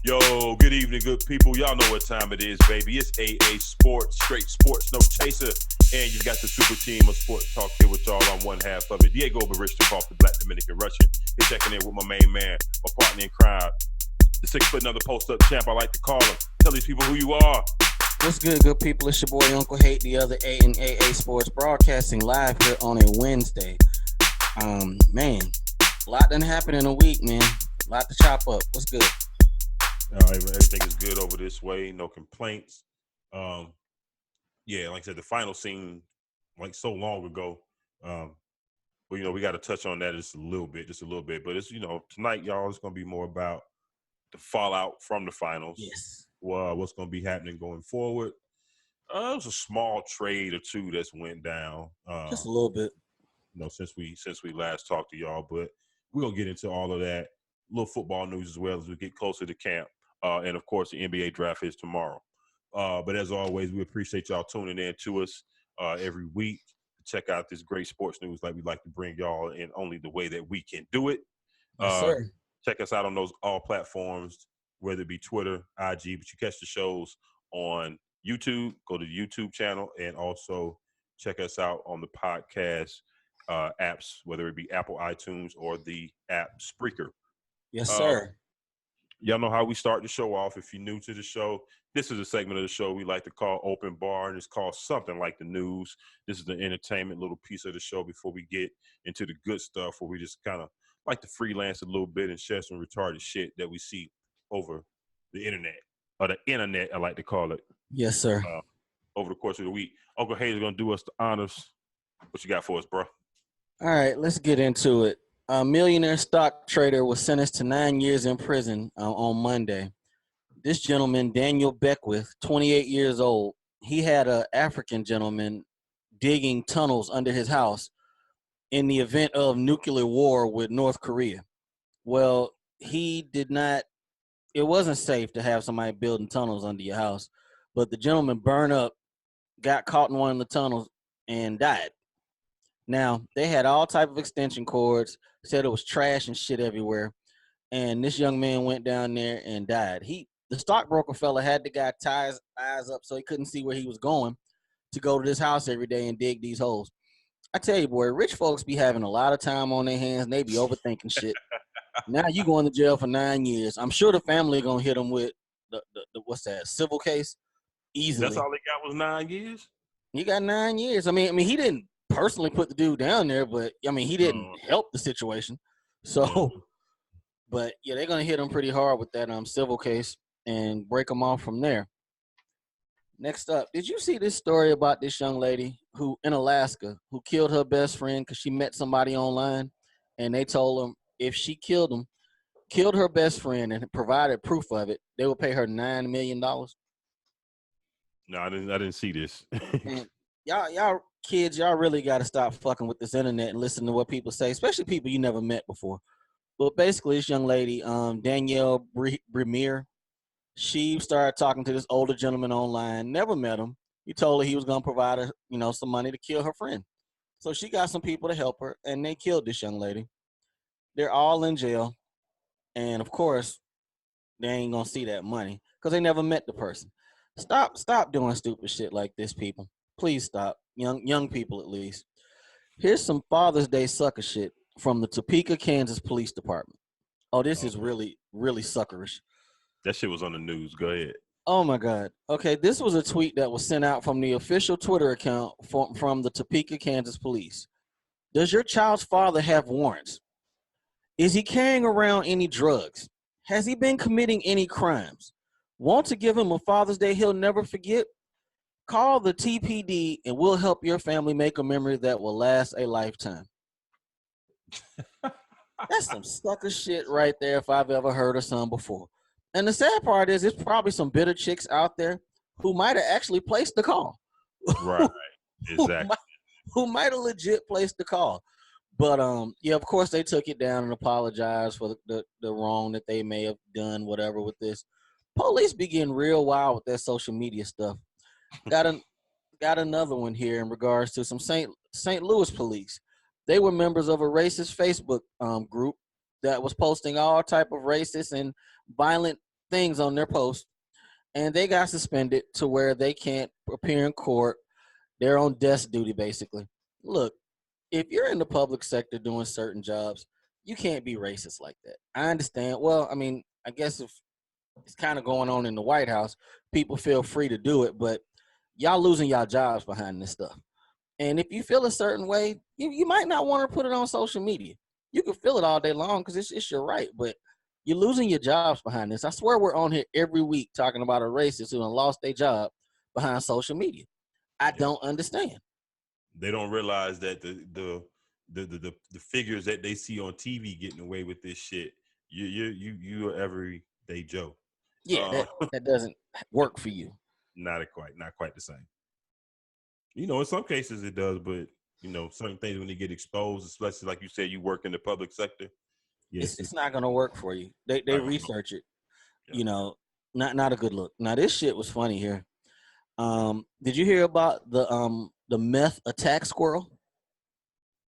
Yo, good evening, good people. Y'all know what time it is, baby. It's AA Sports, straight sports, no chaser. And you got the super team of sports talk here with y'all on one half of it. Diego Barishnikov, the Black Dominican Russian. He's checking in with my main man, my partner in crime, the 6 foot another post-up champ, I like to call him. Tell these people who you are. What's good people? It's your boy Uncle Hate, the other A in AA Sports, broadcasting live here on a Wednesday. Man, a lot done happened in a week, man. A lot to chop up. What's good? Everything is good over this way. No complaints. Yeah, like I said, the final scene, like so long ago. But we got to touch on that just a little bit. But it's tonight, y'all, it's gonna be more about the fallout from the finals. Yes. What's gonna be happening going forward? It was a small trade or two that's went down. Just a little bit. Since we last talked to y'all, but we're gonna get into all of that. Little football news as well as we get closer to camp. And, of course, the NBA draft is tomorrow. But, as always, we appreciate y'all tuning in to us every week to check out this great sports news like we like to bring y'all in only the way that we can do it. Yes, sir. Check us out on those all platforms, whether it be Twitter, IG, but you catch the shows on YouTube. Go to the YouTube channel and also check us out on the podcast apps, whether it be Apple iTunes or the app Spreaker. Yes, sir. Y'all know how we start the show off. If you're new to the show, this is a segment of the show we like to call Open Bar, and it's called something like the news. This is the entertainment little piece of the show before we get into the good stuff where we just kind of like to freelance a little bit and share some retarded shit that we see over the internet, or the internet, I like to call it. Yes, sir. Over the course of the week. Uncle Hayes is going to do us the honors. What you got for us, bro? All right, let's get into it. A millionaire stock trader was sentenced to 9 years in prison on Monday. This gentleman, Daniel Beckwith, 28 years old, he had an African gentleman digging tunnels under his house in the event of nuclear war with North Korea. Well, it wasn't safe to have somebody building tunnels under your house, but the gentleman burned up, got caught in one of the tunnels, and died. Now, they had all type of extension cords, said it was trash and shit everywhere, and this young man went down there and died. The stockbroker fella had the guy tie his eyes up so he couldn't see where he was going to go to this house every day and dig these holes. I tell you, boy, rich folks be having a lot of time on their hands, and they be overthinking shit. Now you going to jail for 9 years. I'm sure the family gonna hit him with the what's that, civil case easily. That's all they got was 9 years? He got 9 years. I mean, he didn't personally put the dude down there, but I mean, he didn't help the situation. So, but yeah, they're gonna hit him pretty hard with that civil case and break him off from there. Next up, did you see this story about this young lady who in Alaska who killed her best friend because she met somebody online, and they told him if she killed her best friend and provided proof of it, they would pay her $9 million? No, I didn't see this. And y'all kids, y'all really got to stop fucking with this internet and listen to what people say, especially people you never met before. But basically, this young lady, Danielle Bremere, she started talking to this older gentleman online, never met him. He told her he was going to provide her, some money to kill her friend. So she got some people to help her, and they killed this young lady. They're all in jail. And, of course, they ain't going to see that money because they never met the person. Stop doing stupid shit like this, people. Please stop. Young people, at least. Here's some Father's Day sucker shit from the Topeka, Kansas Police Department. Oh, this is really, really suckerish. That shit was on the news. Go ahead. Oh, my God. Okay, this was a tweet that was sent out from the official Twitter account from the Topeka, Kansas Police. Does your child's father have warrants? Is he carrying around any drugs? Has he been committing any crimes? Want to give him a Father's Day he'll never forget? Call the TPD and we'll help your family make a memory that will last a lifetime. That's some sucker shit right there if I've ever heard of some before. And the sad part is, there's probably some bitter chicks out there who might have actually placed the call. Right. who Exactly. might, who might have legit placed the call. But yeah, of course they took it down and apologized for the wrong that they may have done, whatever with this. Police be getting real wild with that social media stuff. Got an got another one here in regards to some St. Louis police. They were members of a racist Facebook group that was posting all type of racist and violent things on their post, and they got suspended to where they can't appear in court. They're on desk duty basically. Look, if you're in the public sector doing certain jobs, you can't be racist like that. I understand. Well, I mean, I guess if it's kind of going on in the White House, people feel free to do it, but y'all losing y'all jobs behind this stuff. And if you feel a certain way, you might not want to put it on social media. You can feel it all day long because it's your right, but you're losing your jobs behind this. I swear we're on here every week talking about a racist who lost their job behind social media. I Yeah. don't understand. They don't realize that the figures that they see on TV getting away with this shit. You are everyday Joe. Yeah, that doesn't work for you. Not quite the same. In some cases it does, but certain things when they get exposed, especially like you said, you work in the public sector. Yes, It's not gonna work for you. They research it. Yeah. Not a good look. Now this shit was funny here. Did you hear about the meth attack squirrel?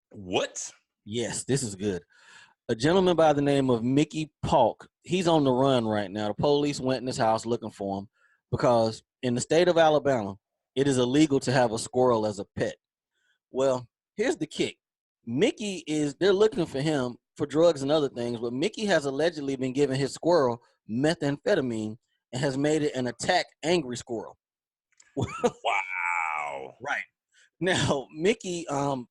What? Yes, this is good. A gentleman by the name of Mickey Polk, he's on the run right now. The police went in his house looking for him because in the state of Alabama, it is illegal to have a squirrel as a pet. Well, here's the kick. They're looking for him for drugs and other things, but Mickey has allegedly been giving his squirrel methamphetamine and has made it an attack angry squirrel. Wow. Right. Now, Mickey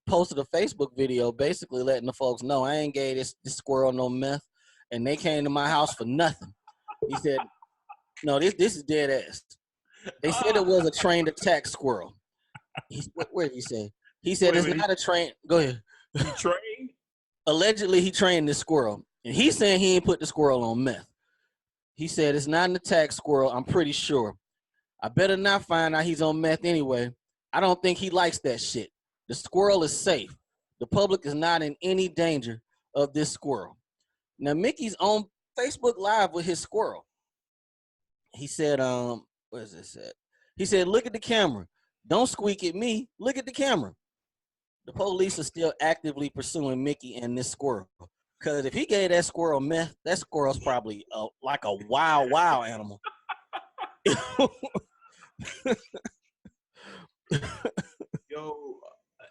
posted a Facebook video basically letting the folks know I ain't gave this squirrel no meth, and they came to my house for nothing. He said, no, this is dead ass. They said it was a trained attack squirrel. Where did he say? He said it's not a trained. Go ahead. He trained? Allegedly, he trained this squirrel, and he's saying he ain't put the squirrel on meth. He said it's not an attack squirrel. I'm pretty sure. I better not find out he's on meth anyway. I don't think he likes that shit. The squirrel is safe. The public is not in any danger of this squirrel. Now, Mickey's on Facebook Live with his squirrel. He said, where is this at? He said, look at the camera. Don't squeak at me. Look at the camera. The police are still actively pursuing Mickey and this squirrel. Because if he gave that squirrel meth, that squirrel's probably like a wild animal. Yo,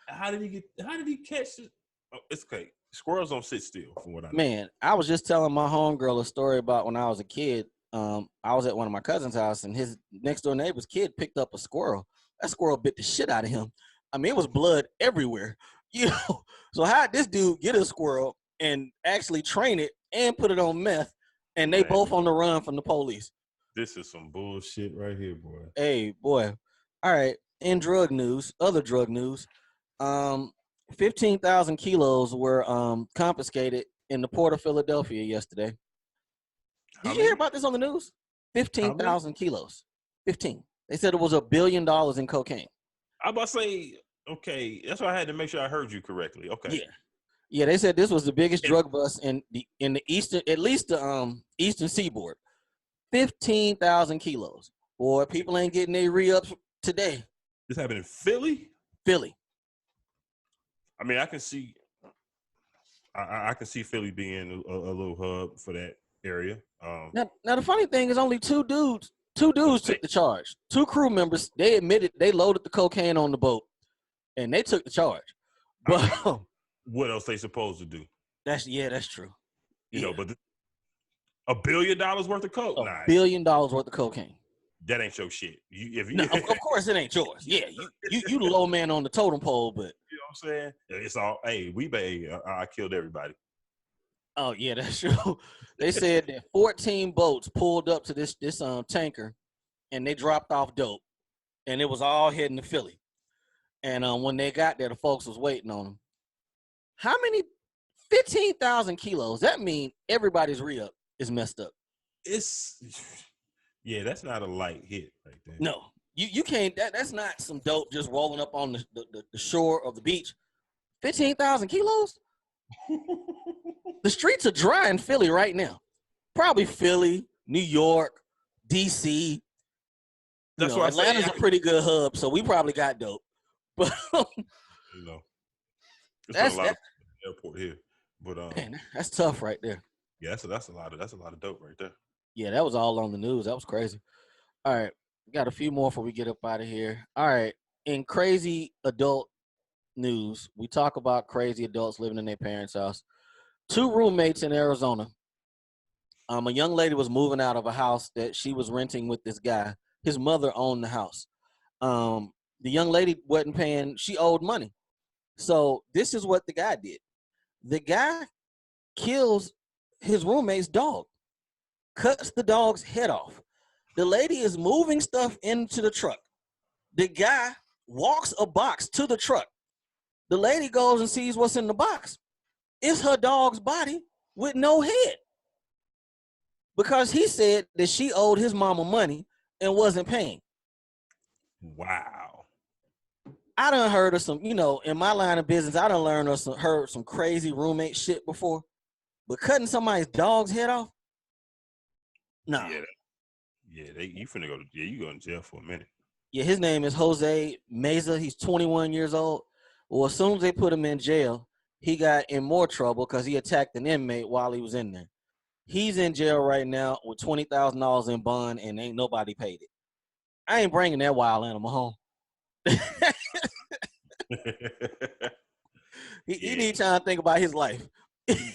how did he catch it? Oh, it's okay. Squirrels don't sit still, from what I know. Man, I was just telling my homegirl a story about when I was a kid. I was at one of my cousin's house, and his next door neighbor's kid picked up a squirrel. That squirrel bit the shit out of him. I mean, it was blood everywhere. So how'd this dude get a squirrel and actually train it and put it on meth, and they both on the run from the police? This is some bullshit right here, boy. Hey, boy. All right. In other drug news, 15,000 kilos were confiscated in the port of Philadelphia yesterday. Did you hear about this on the news? 15,000 kilos. 15. They said it was $1 billion in cocaine. I'm about to say, okay, that's why I had to make sure I heard you correctly. Okay. Yeah. They said this was the biggest drug bust in the eastern, at least the eastern seaboard. 15,000 kilos. Boy, people ain't getting their re-ups today. This happened in Philly? Philly. I mean, I can see Philly being a little hub for that area. Now the funny thing is only two dudes took the charge. Two crew members, they admitted they loaded the cocaine on the boat and they took the charge. But what else they supposed to do? That's true. But $1 billion worth of coke. $1 billion worth of cocaine. That ain't your shit. Of course it ain't yours. Yeah, you the low man on the totem pole, but you know what I'm saying? It's all, hey, I killed everybody. Oh yeah, that's true. They said that 14 boats pulled up to this tanker, and they dropped off dope, and it was all heading to Philly. And when they got there, the folks was waiting on them. How many? 15,000 kilos. That means everybody's re-up is messed up. Yeah, that's not a light hit right there. No, You can't. That's not some dope just rolling up on the shore of the beach. 15,000 kilos. The streets are dry in Philly right now. Probably Philly, New York, DC. That's why Atlanta's a pretty good hub, so we probably got dope. But you know, there's not a lot of airport here. But man, that's tough right there. Yeah, that's a lot of dope right there. Yeah, that was all on the news. That was crazy. All right, we got a few more before we get up out of here. All right, in crazy adult news, we talk about crazy adults living in their parents' house. 2 roommates in Arizona. A young lady was moving out of a house that she was renting with this guy. His mother owned the house. The young lady wasn't paying. She owed money. So this is what the guy did. The guy kills his roommate's dog, cuts the dog's head off. The lady is moving stuff into the truck. The guy walks a box to the truck. The lady goes and sees what's in the box. It's her dog's body with no head. Because he said that she owed his mama money and wasn't paying. Wow. I done heard of some, in my line of business, I done heard some crazy roommate shit before. But cutting somebody's dog's head off? Nah. You finna go to jail. You go in jail for a minute. Yeah, his name is Jose Meza. He's 21 years old. Well, as soon as they put him in jail, he got in more trouble because he attacked an inmate while he was in there. He's in jail right now with $20,000 in bond, and ain't nobody paid it. I ain't bringing that wild animal home. He need time to think about his life. Something's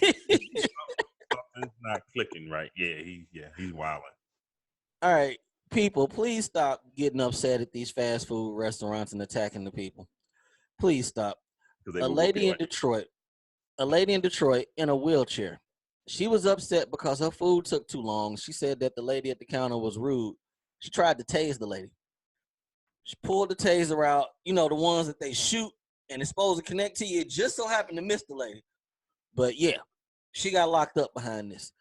not clicking right. He's wilding. All right, people, please stop getting upset at these fast food restaurants and attacking the people. Please stop. A lady in Detroit in a wheelchair. She was upset because her food took too long. She said that the lady at the counter was rude. She tried to tase the lady. She pulled the taser out, the ones that they shoot and it's supposed to connect to you. It just so happened to miss the lady. But yeah, she got locked up behind this.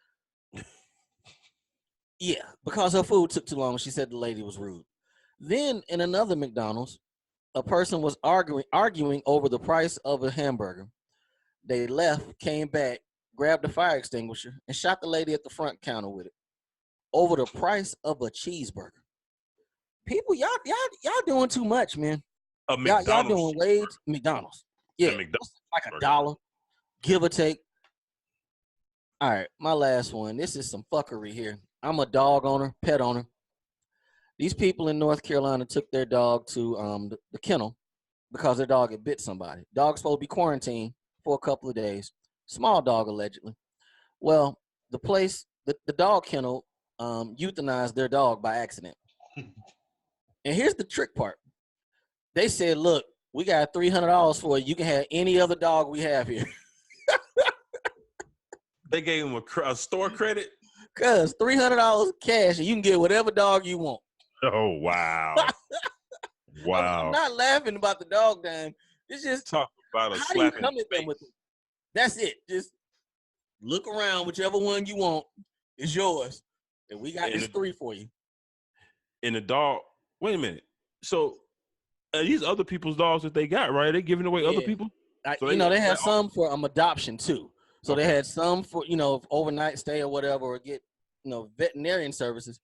Yeah, because her food took too long. She said the lady was rude. Then in another McDonald's, a person was arguing over the price of a hamburger. They left, came back, grabbed a fire extinguisher, and shot the lady at the front counter with it over the price of a cheeseburger. People, y'all doing too much, man. Y'all doing way McDonald's. Yeah, like $1, give or take. All right, my last one. This is some fuckery here. I'm a dog owner, pet owner. These people in North Carolina took their dog to the kennel because their dog had bit somebody. Dog's supposed to be quarantined for a couple of days. Small dog, allegedly. Well, the dog kennel euthanized their dog by accident. And here's the trick part. They said, look, we got $300 for it. You can have any other dog we have here. They gave him a store credit? Cuz $300 cash and you can get whatever dog you want. Oh, wow. Wow. I'm not laughing about the dog dying. It's just talk about a how do you come at them with it? That's it. Just look around. Whichever one you want is yours. And we got this 3 for you. And the dog, wait a minute. So these other people's dogs that they got, right? They giving away other people? They had some for adoption too. So they had some for, overnight stay or whatever, or get, veterinarian services.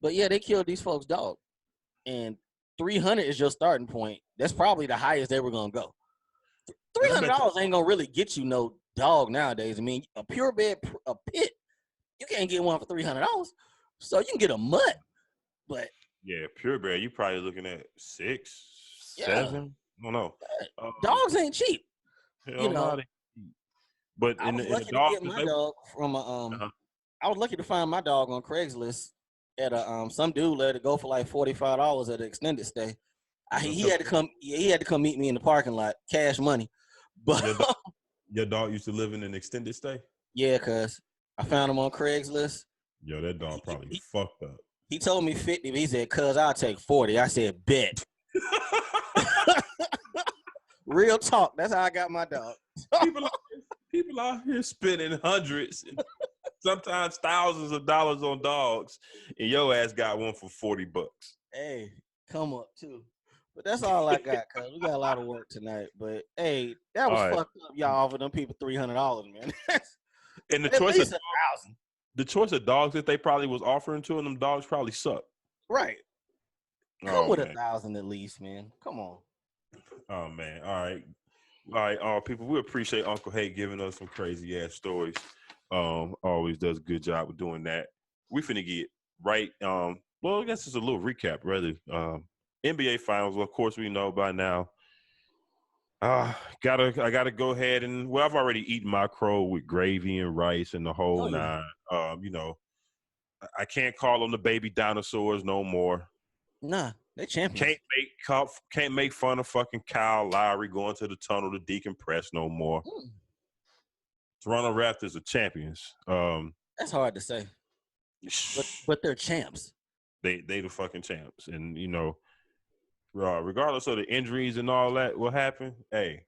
But yeah, they killed these folks' dog. And 300 is your starting point. That's probably the highest they were going to go. $300 ain't going to really get you no dog nowadays. I mean, a purebred, a pit, you can't get one for $300. So you can get a mutt. But yeah, purebred, you probably looking at 6, 7. I don't know. Dogs ain't cheap. But I was lucky to get my dog from I was lucky to find my dog on Craigslist at some dude let it go for like $45 at an extended stay. He had to come. He had to come meet me in the parking lot, cash money. But your dog used to live in an extended stay. Yeah, cuz I found him on Craigslist. Yo, that dog probably fucked up. He told me 50, but he said, "Cuz I'll take 40." I said, "Bet." Real talk. That's how I got my dog. People out here spending hundreds, sometimes thousands of dollars on dogs, and your ass got one for $40. Hey, come up too. But that's all I got, cuz we got a lot of work tonight. But hey, that was All right. fucked up. Y'all offered them people $300, man. And At least 1,000. the choice of dogs that they probably was offering to them dogs probably suck. Right. Come Oh with man. 1,000 at least, man. Come on. Oh man. All right. All right, people, we appreciate Uncle Hay giving us some crazy ass stories. Always does a good job of doing that. We finna get right. Well, I guess it's a little recap, rather. NBA Finals. Well, of course, we know by now. I gotta go ahead and I've already eaten my crow with gravy and rice and the whole nine. I can't call them the baby dinosaurs no more. Nah, they champions. Can't make fun of fucking Kyle Lowry going to the tunnel to decompress no more. Toronto Raptors are champions. That's hard to say. But they're champs. They the fucking champs. And regardless of the injuries and all that, what happened? Hey,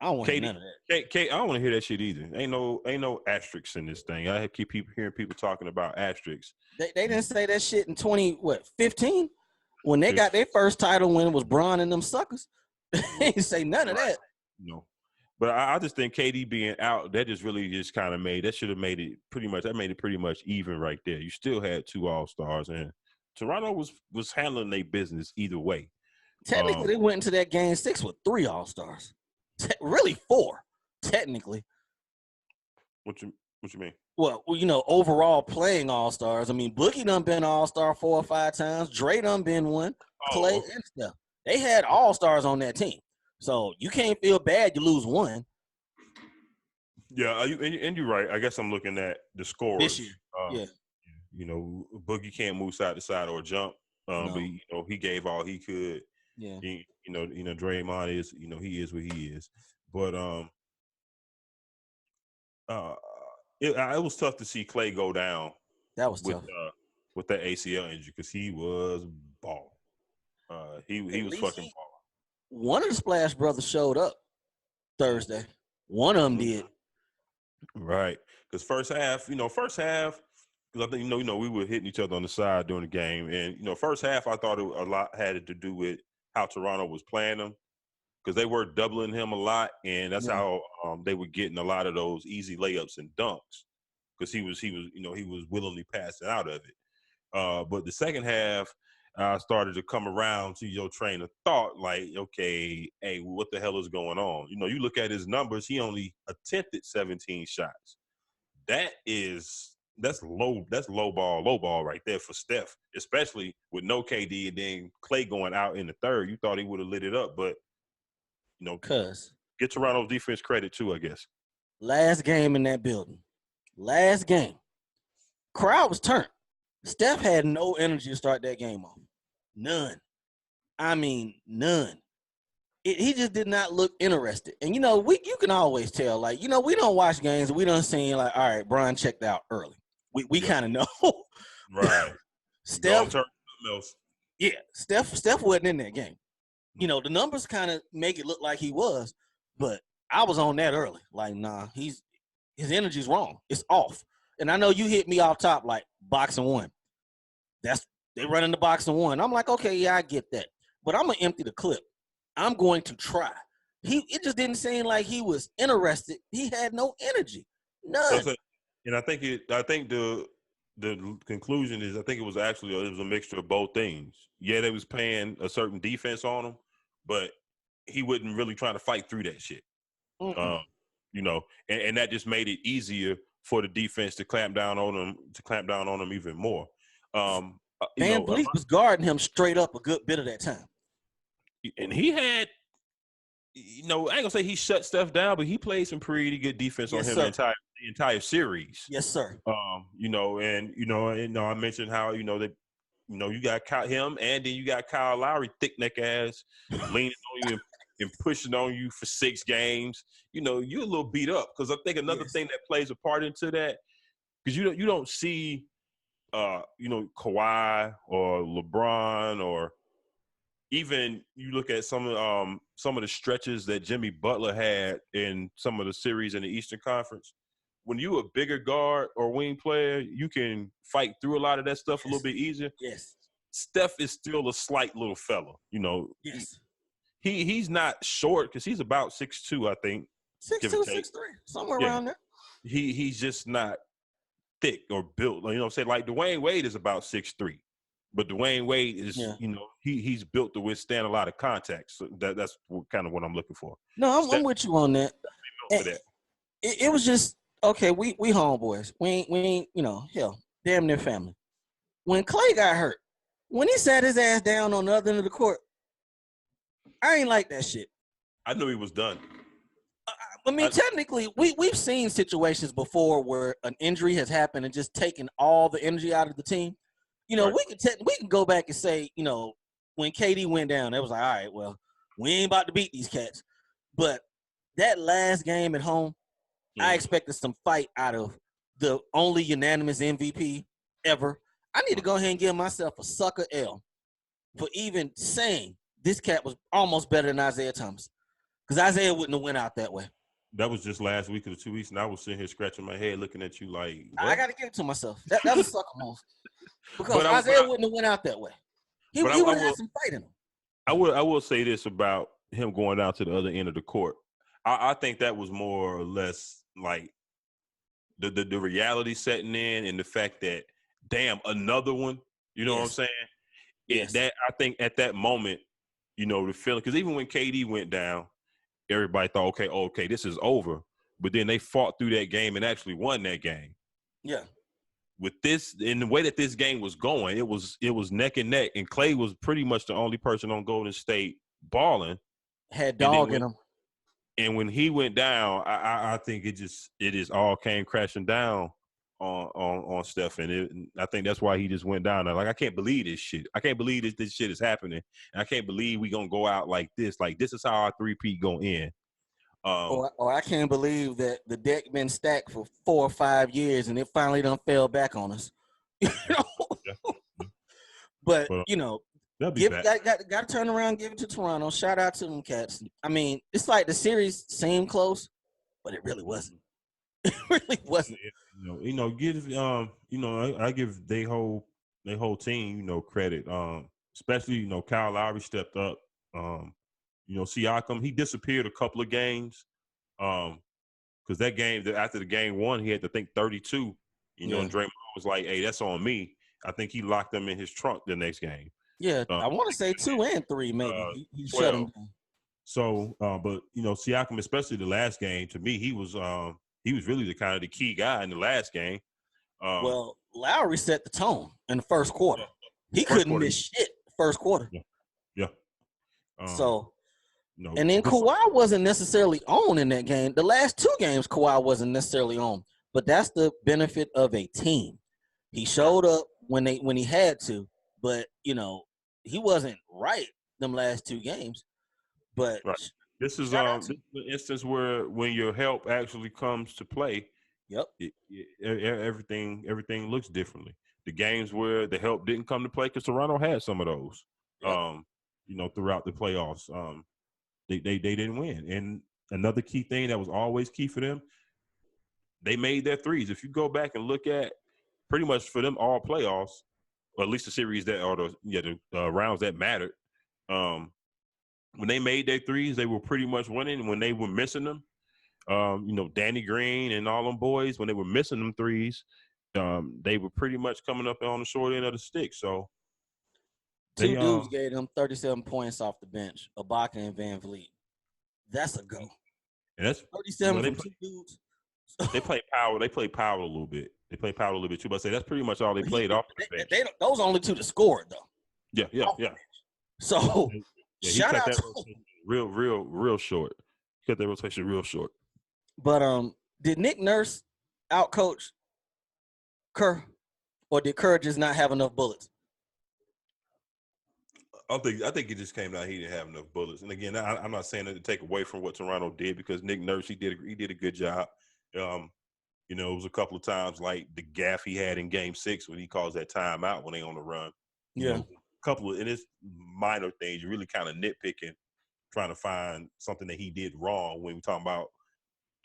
I don't want none of that. I don't want to hear that shit either. Ain't no asterisks in this thing. I keep hearing people talking about asterisks. They didn't say that shit in 15? When they got their first title when it was Bron and them suckers. They didn't say none of that. No. But I just think KD being out, that just really just kind of made it pretty much even right there. You still had 2 All-Stars, and Toronto was handling their business either way. Technically, they went into that game 6 with 3 All-Stars. Really 4, technically. What you mean? Well, overall playing All-Stars. I mean, Boogie done been All-Star 4 or 5 times. Dre done been one. Clay and stuff. They had All-Stars on that team. So you can't feel bad you lose one. Yeah, and you're right. I guess I'm looking at the scores. This year. Yeah. Boogie can't move side to side or jump. No. But he gave all he could. Yeah. Draymond is, he is what he is. But it was tough to see Clay go down. That was tough. With that ACL injury, because he was balling. He was fucking balling. One of the Splash Brothers showed up Thursday. One of them did. Right. Because first half, because I think, we were hitting each other on the side during the game. And, first half, I thought a lot had to do with how Toronto was playing them, because they were doubling him a lot. And that's how they were getting a lot of those easy layups and dunks, because he was willingly passing out of it. But the second half, started to come around to your train of thought, like, okay, hey, what the hell is going on? You look at his numbers, he only attempted 17 shots. That's low ball right there for Steph, especially with no KD and then Clay going out in the third. You thought he would have lit it up, but get Toronto's defense credit too, I guess. Last game in that building. Last game. Crowd was turned. Steph had no energy to start that game off. None. I mean, none. He just did not look interested. And, you can always tell. Like, we don't watch games. We don't see, like, all right, Brian checked out early. We kind of know. Right. Steph. Yeah, Steph wasn't in that game. The numbers kind of make it look like he was, but I was on that early. Like, nah, his energy's wrong. It's off. And I know you hit me off top like boxing one. They running the boxing one. I'm like, okay, yeah, I get that. But I'm gonna empty the clip. I'm going to try. It just didn't seem like he was interested. He had no energy. None. And I think the conclusion is, I think it was a mixture of both things. Yeah, they was playing a certain defense on him, but he wasn't really trying to fight through that shit. And that just made it easier for the defense to clamp down on him even more. Van Vliet was guarding him straight up a good bit of that time. And he had, I ain't gonna say he shut stuff down, but he played some pretty good defense on him the entire series. Yes, sir. I mentioned how, you got him, and then you got Kyle Lowry, thick neck ass, leaning on you and pushing on you for 6 games. You're a little beat up, because I think another thing that plays a part into that, because you don't see, Kawhi or LeBron, or even you look at some of the stretches that Jimmy Butler had in some of the series in the Eastern Conference. When you a bigger guard or wing player, you can fight through a lot of that stuff a little bit easier. Yes. Steph is still a slight little fella. You know, Yes. he's not short because he's about 6'2", I think. 6'2", 6'3", somewhere Yeah. around there. He's just not thick or built. You know what I'm saying? Like Dwayne Wade is about 6'3", but Dwayne Wade is, you know, he's built to withstand a lot of contact. So that's kind of what I'm looking for. No, I'm with you on that. For that. It was just okay. We homeboys. We ain't you know, hell, damn near family. When Clay got hurt, when he sat his ass down on the other end of the court, I ain't like that shit. I knew he was done. I mean, technically, we've seen situations before where an injury has happened and just taken all the energy out of the team. You know, we can go back and say, you know, when KD went down, it was like, all right, well, we ain't about to beat these cats. But that last game at home, I expected some fight out of the only unanimous MVP ever. I need to go ahead and give myself a sucker L for even saying this cat was almost better than Isaiah Thomas. Because Isaiah wouldn't have went out that way. That was just last week or 2 weeks, and I was sitting here scratching my head looking at you like, what? I got to give it to myself. That's a sucker move. Because Isaiah wouldn't have went out that way. He would have had some fight in him. I will say this about him going down to the other end of the court. I think that was more or less like the reality setting in and the fact that, damn, another one, you know what I'm saying? Yes. That I think at that moment, you know, the feeling, because even when KD went down, everybody thought, okay, this is over. But then they fought through that game and actually won that game. Yeah. With this, in the way that this game was going, it was neck and neck, and Clay was pretty much the only person on Golden State balling. Had dog in him. And when he went down, I think it just all came crashing down on Steph, and I think that's why he just went down. Like, I can't believe this shit. I can't believe this shit is happening. And I can't believe we gonna go out like this. Like, this is how our three-peat gonna end. Or I can't believe that the deck been stacked for 4 or 5 years and it finally done fell back on us. You know? But you know, got to turn around and give it to Toronto. Shout out to them cats. I mean, it's like the series seemed close, but it really wasn't. It really wasn't. You know, give you know, I give they whole team, you know, credit. Especially, you know, Kyle Lowry stepped up. You know, Siakam, he disappeared a couple of games. Because that game, after the game one, he had to think 32. You know, and Draymond was like, "Hey, that's on me." I think he locked them in his trunk the next game. Yeah, I want to say 2 and 3 maybe. He shut him down. So, but you know, Siakam, especially the last game, to me, he was really the kind of the key guy in the last game. Well, Lowry set the tone in the first quarter. He couldn't miss shit first quarter. Yeah. So, and then Kawhi wasn't necessarily on in that game. The last 2 games, Kawhi wasn't necessarily on, but that's the benefit of a team. He showed up when he had to, but you know he wasn't right them last 2 games. But this is the instance where when your help actually comes to play, everything looks differently. The games where the help didn't come to play, because Toronto had some of those, you know, throughout the playoffs. They didn't win. And another key thing that was always key for them, they made their threes. If you go back and look at pretty much for them all playoffs, or at least the series that are the rounds that mattered, when they made their threes, they were pretty much winning. When they were missing them, you know, Danny Green and all them boys, when they were missing them threes, they were pretty much coming up on the short end of the stick. So 2 dudes gave them 37 points off the bench, Ibaka and Van Vliet. That's a go. And that's 37 from 2 dudes. They play power. They play power a little bit. They play power a little bit too. But I say that's pretty much all they played off the bench. Those only 2 that scored though. Yeah. So shout out that real short. He cut that rotation real short. But did Nick Nurse outcoach Kerr, or did Kerr just not have enough bullets? I think it just came down. He didn't have enough bullets. And again, I'm not saying that to take away from what Toronto did, because Nick Nurse, he did a good job. You know, it was a couple of times like the gaff he had in Game 6 when he calls that timeout when they on the run. You know, a couple of, and it's minor things. You're really kind of nitpicking, trying to find something that he did wrong when we're talking about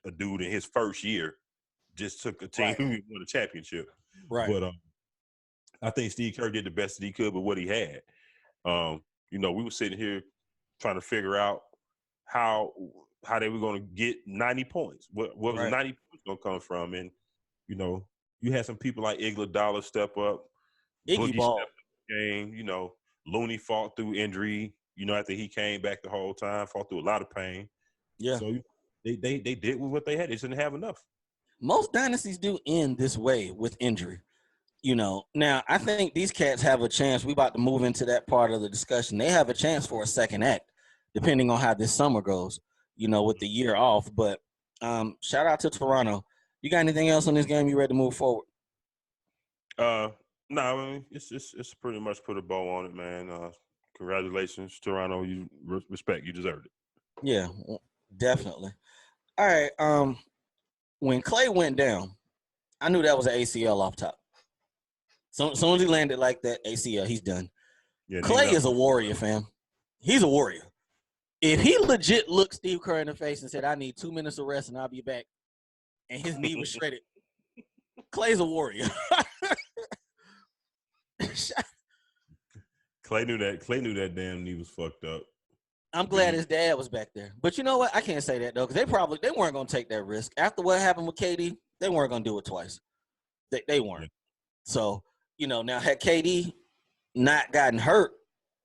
a dude in his first year just took a team who won a championship. Right. But I think Steve Kerr did the best that he could with what he had. We were sitting here trying to figure out how they were going to get 90 points. What was the Right. 90 points going to come from? And you had some people like Iguodala step up, Iggy Boogie step Ball. up the game. Looney fought through injury. After he came back the whole time, fought through a lot of pain. Yeah. So they did with what they had. They didn't have enough. Most dynasties do end this way with injury. Now I think these cats have a chance. We about to move into that part of the discussion. They have a chance for a second act, depending on how this summer goes, with the year off. But shout out to Toronto. You got anything else on this game? You ready to move forward? No, I mean, it's pretty much put a bow on it, man. Congratulations, Toronto. You respect. You deserved it. Yeah, definitely. All right. When Clay went down, I knew that was an ACL off top. So as soon as he landed like that, ACL, he's done. Yeah, Clay is a warrior, fam. He's a warrior. If he legit looked Steve Kerr in the face and said, "I need 2 minutes of rest and I'll be back," and his knee was shredded, Clay's a warrior. Clay knew that damn knee was fucked up. I'm glad his dad was back there. But you know what? I can't say that, though, because they weren't going to take that risk. After what happened with KD, they weren't going to do it twice. They weren't. Yeah. So, now had KD not gotten hurt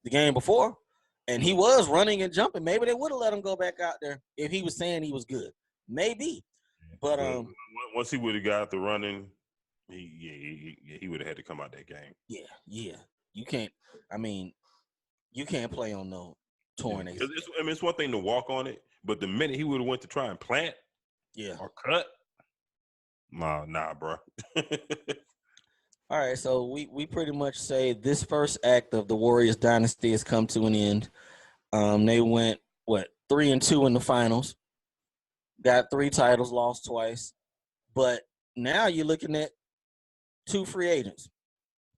the game before, and he was running and jumping, maybe they would have let him go back out there if he was saying he was good. Maybe. But once he would have got the running, he would have had to come out that game. Yeah. You can't play on no torn ACL. It's one thing to walk on it, but the minute he would have went to try and plant or cut, nah, bro. All right, so we pretty much say this first act of the Warriors dynasty has come to an end. They went 3-2 in the finals, got 3 titles, lost twice, but now you're looking at 2 free agents.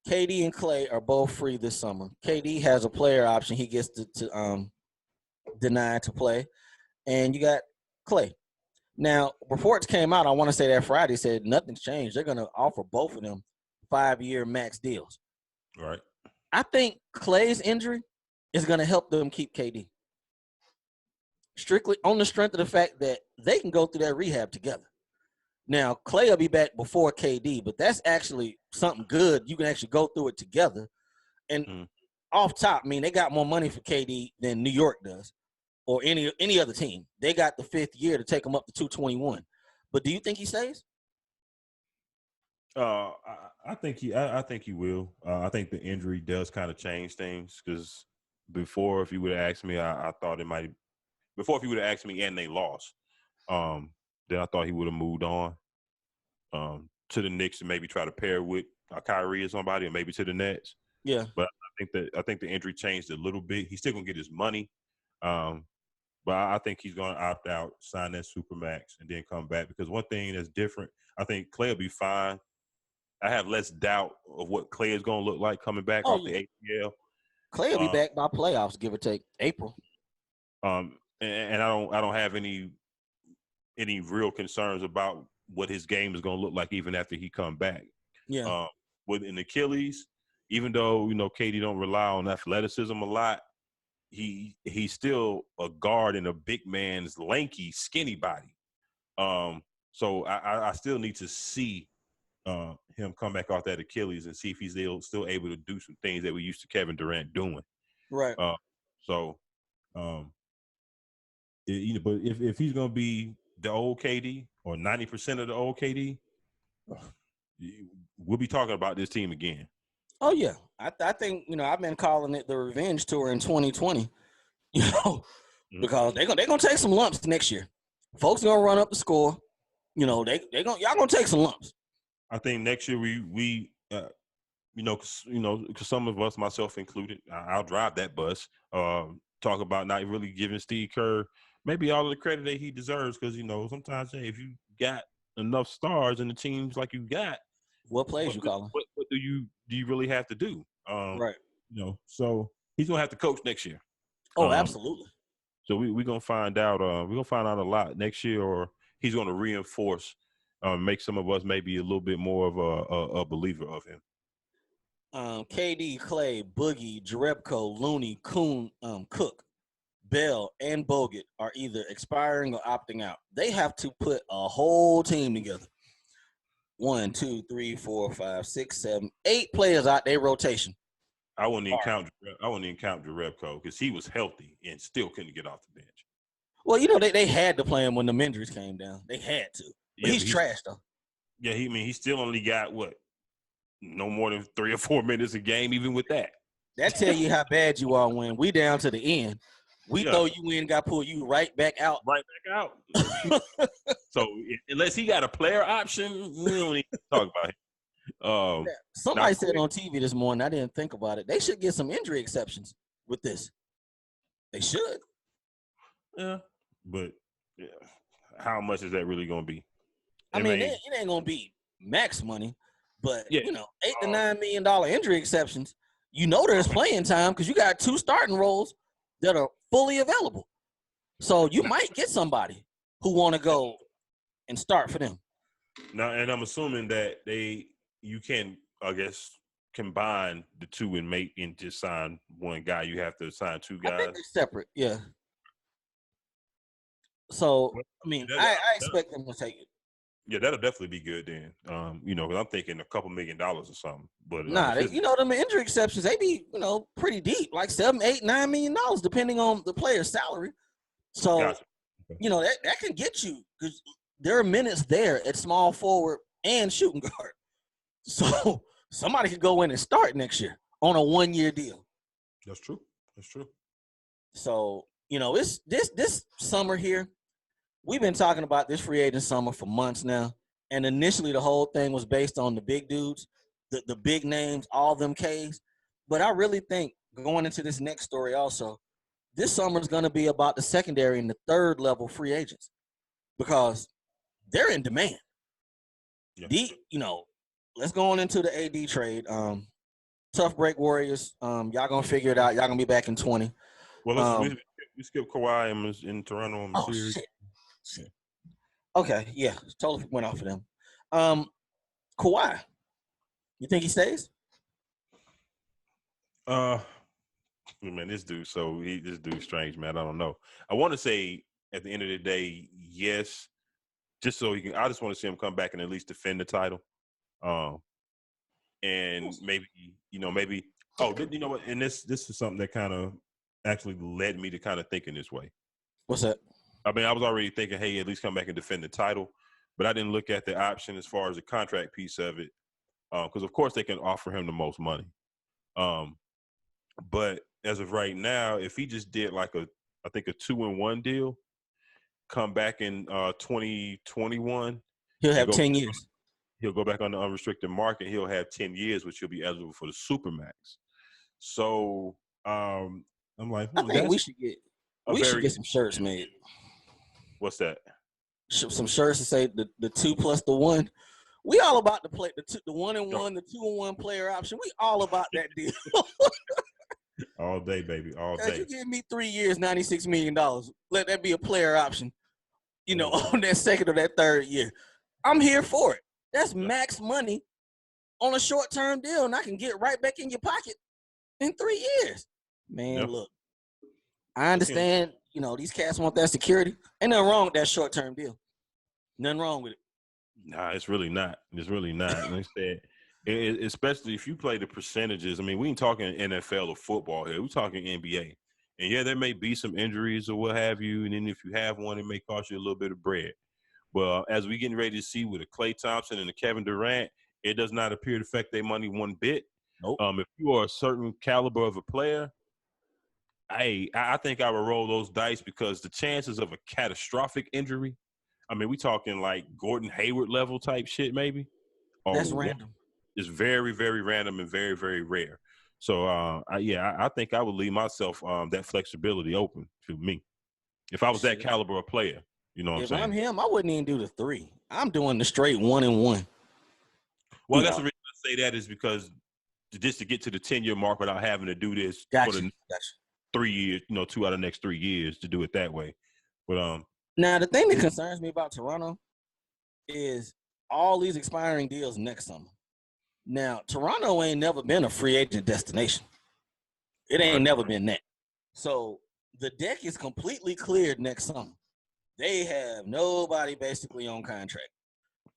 KD and Clay are both free this summer. KD has a player option; he gets to deny to play, and you got Clay. Now, reports came out, I want to say that Friday, said nothing's changed. They're going to offer both of them 5-year max deals. Right. I think Clay's injury is going to help them keep KD. Strictly on the strength of the fact that they can go through that rehab together. Now, Clay will be back before KD, but that's actually something good. You can actually go through it together. And off top, they got more money for KD than New York does or any other team. They got the 5th year to take him up to 221. But do you think he stays? I think he will. I think the injury does kind of change things because before, if you would have asked me, I thought it might. Before, if you would have asked me and they lost, then I thought he would have moved on to the Knicks and maybe try to pair with Kyrie or somebody, or maybe to the Nets. Yeah, but I think the injury changed a little bit. He's still gonna get his money, but I think he's gonna opt out, sign that Supermax, and then come back. Because one thing that's different, I think Clay will be fine. I have less doubt of what Clay is gonna look like coming back off the ACL. Clay will be back by playoffs, give or take April. And I don't have any real concerns about what his game is going to look like even after he come back. Yeah. With an Achilles, even though KD don't rely on athleticism a lot, he's still a guard in a big man's lanky, skinny body. So I still need to see him come back off that Achilles and see if he's still able to do some things that we used to Kevin Durant doing. Right. But if he's going to be the old KD or 90% of the old KD, we'll be talking about this team again. Oh, yeah. I think, I've been calling it the revenge tour in 2020, because they're gonna take some lumps next year. Folks are going to run up the score. Y'all going to take some lumps. I think next year we because some of us, myself included, I'll drive that bus, talk about not really giving Steve Kerr maybe all of the credit that he deserves, because sometimes if you got enough stars in the teams like you got, what plays you calling? What do you really have to do? Right. So he's gonna have to coach next year. Oh, absolutely. So we're gonna find out. We're gonna find out a lot next year, or he's gonna reinforce, make some of us maybe a little bit more of a believer of him. KD, Clay, Boogie, Jerebko, Looney, Kuhn, Cook, Bell, and Bogut are either expiring or opting out. They have to put a whole team together. 1, 2, 3, 4, 5, 6, 7, 8 players out their rotation. I wouldn't even count Jerebko because he was healthy and still couldn't get off the bench. Well, they had to play him when the injuries came down. They had to. But he's trash though. Yeah, he still only got no more than 3 or 4 minutes a game, even with that. That tell you how bad you are when we down to the end. We throw you in, got pull you right back out. Right back out. So unless he got a player option, we don't need to talk about him. Somebody said on TV this morning, I didn't think about it. They should get some injury exceptions with this. They should. Yeah. But how much is that really going to be? I mean, it ain't going to be max money, but, $8 to $9 million injury exceptions, there's playing time because you got 2 starting roles that are fully available. So you might get somebody who want to go and start for them. Now, and I'm assuming that you can, I guess, combine the 2 and just sign one guy. You have to sign 2 guys. I think they're separate, yeah. So, I mean, I expect them to take it. Yeah, that'll definitely be good then. Because I'm thinking a couple $1 million or something. But them injury exceptions, they be, pretty deep, like $7, $8, $9 million, depending on the player's salary. So, gotcha. That can get you because there are minutes there at small forward and shooting guard. So somebody could go in and start next year on a 1-year deal. That's true. So, it's this summer here. We've been talking about this free agent summer for months now. And initially the whole thing was based on the big dudes, the big names, all them Ks. But I really think going into this next story also, this summer is going to be about the secondary and the third level free agents because they're in demand. Yeah. Let's go on into the AD trade. Tough break Warriors. Y'all going to figure it out. Y'all going to be back in 20. Well, we skip Kawhi in Toronto. Shit. Okay, yeah, totally went off of them. Kawhi, you think he stays? Man, this dude's strange, man. I don't know. I want to say at the end of the day, yes, just so he can. I just want to see him come back and at least defend the title. And maybe. Oh, you know what? And this is something that kind of actually led me to kind of thinking this way. What's that? I mean, I was already thinking, hey, at least come back and defend the title, but I didn't look at the option as far as the contract piece of it, because of course they can offer him the most money. But as of right now, if he just did I think a 2-1 deal, come back in 2021, he'll have 10 years. He'll go back on the unrestricted market. He'll have 10 years, which he'll be eligible for the Supermax. So I'm like, I think we should get some shirts made. What's that? Some shirts to say the 2 plus the 1. We all about to play the 1-1, the 2-1 player option. We all about that deal. All day, baby, all day. You give me 3 years, $96 million. Let that be a player option. On that second or that third year, I'm here for it. That's max money on a short-term deal, and I can get right back in your pocket in 3 years. Man, Look, I understand. These cats want that security. Ain't nothing wrong with that short-term deal. Nothing wrong with it. Nah, it's really not. It's really not. Like I said, especially if you play the percentages. I mean, we ain't talking NFL or football here. We're talking NBA. And, yeah, there may be some injuries or what have you. And then if you have one, it may cost you a little bit of bread. But as we getting ready to see with a Klay Thompson and a Kevin Durant, it does not appear to affect their money one bit. Nope. If you are a certain caliber of a player, I think I would roll those dice because the chances of a catastrophic injury, I mean, we talking like Gordon Hayward level type shit maybe. That's random. It's very, very random and very, very rare. So, I think I would leave myself that flexibility open to me. If I was that caliber of player, you know what I'm saying? If I'm him, I wouldn't even do the 3. I'm doing the straight 1-1. Well, that's the reason I say that is because just to get to the 10-year mark without having to do this for the 3 years, 2 out of the next 3 years to do it that way. But now the thing that concerns me about Toronto is all these expiring deals next summer. Now, Toronto ain't never been a free agent destination. It ain't never been that. So the deck is completely cleared next summer. They have nobody basically on contract.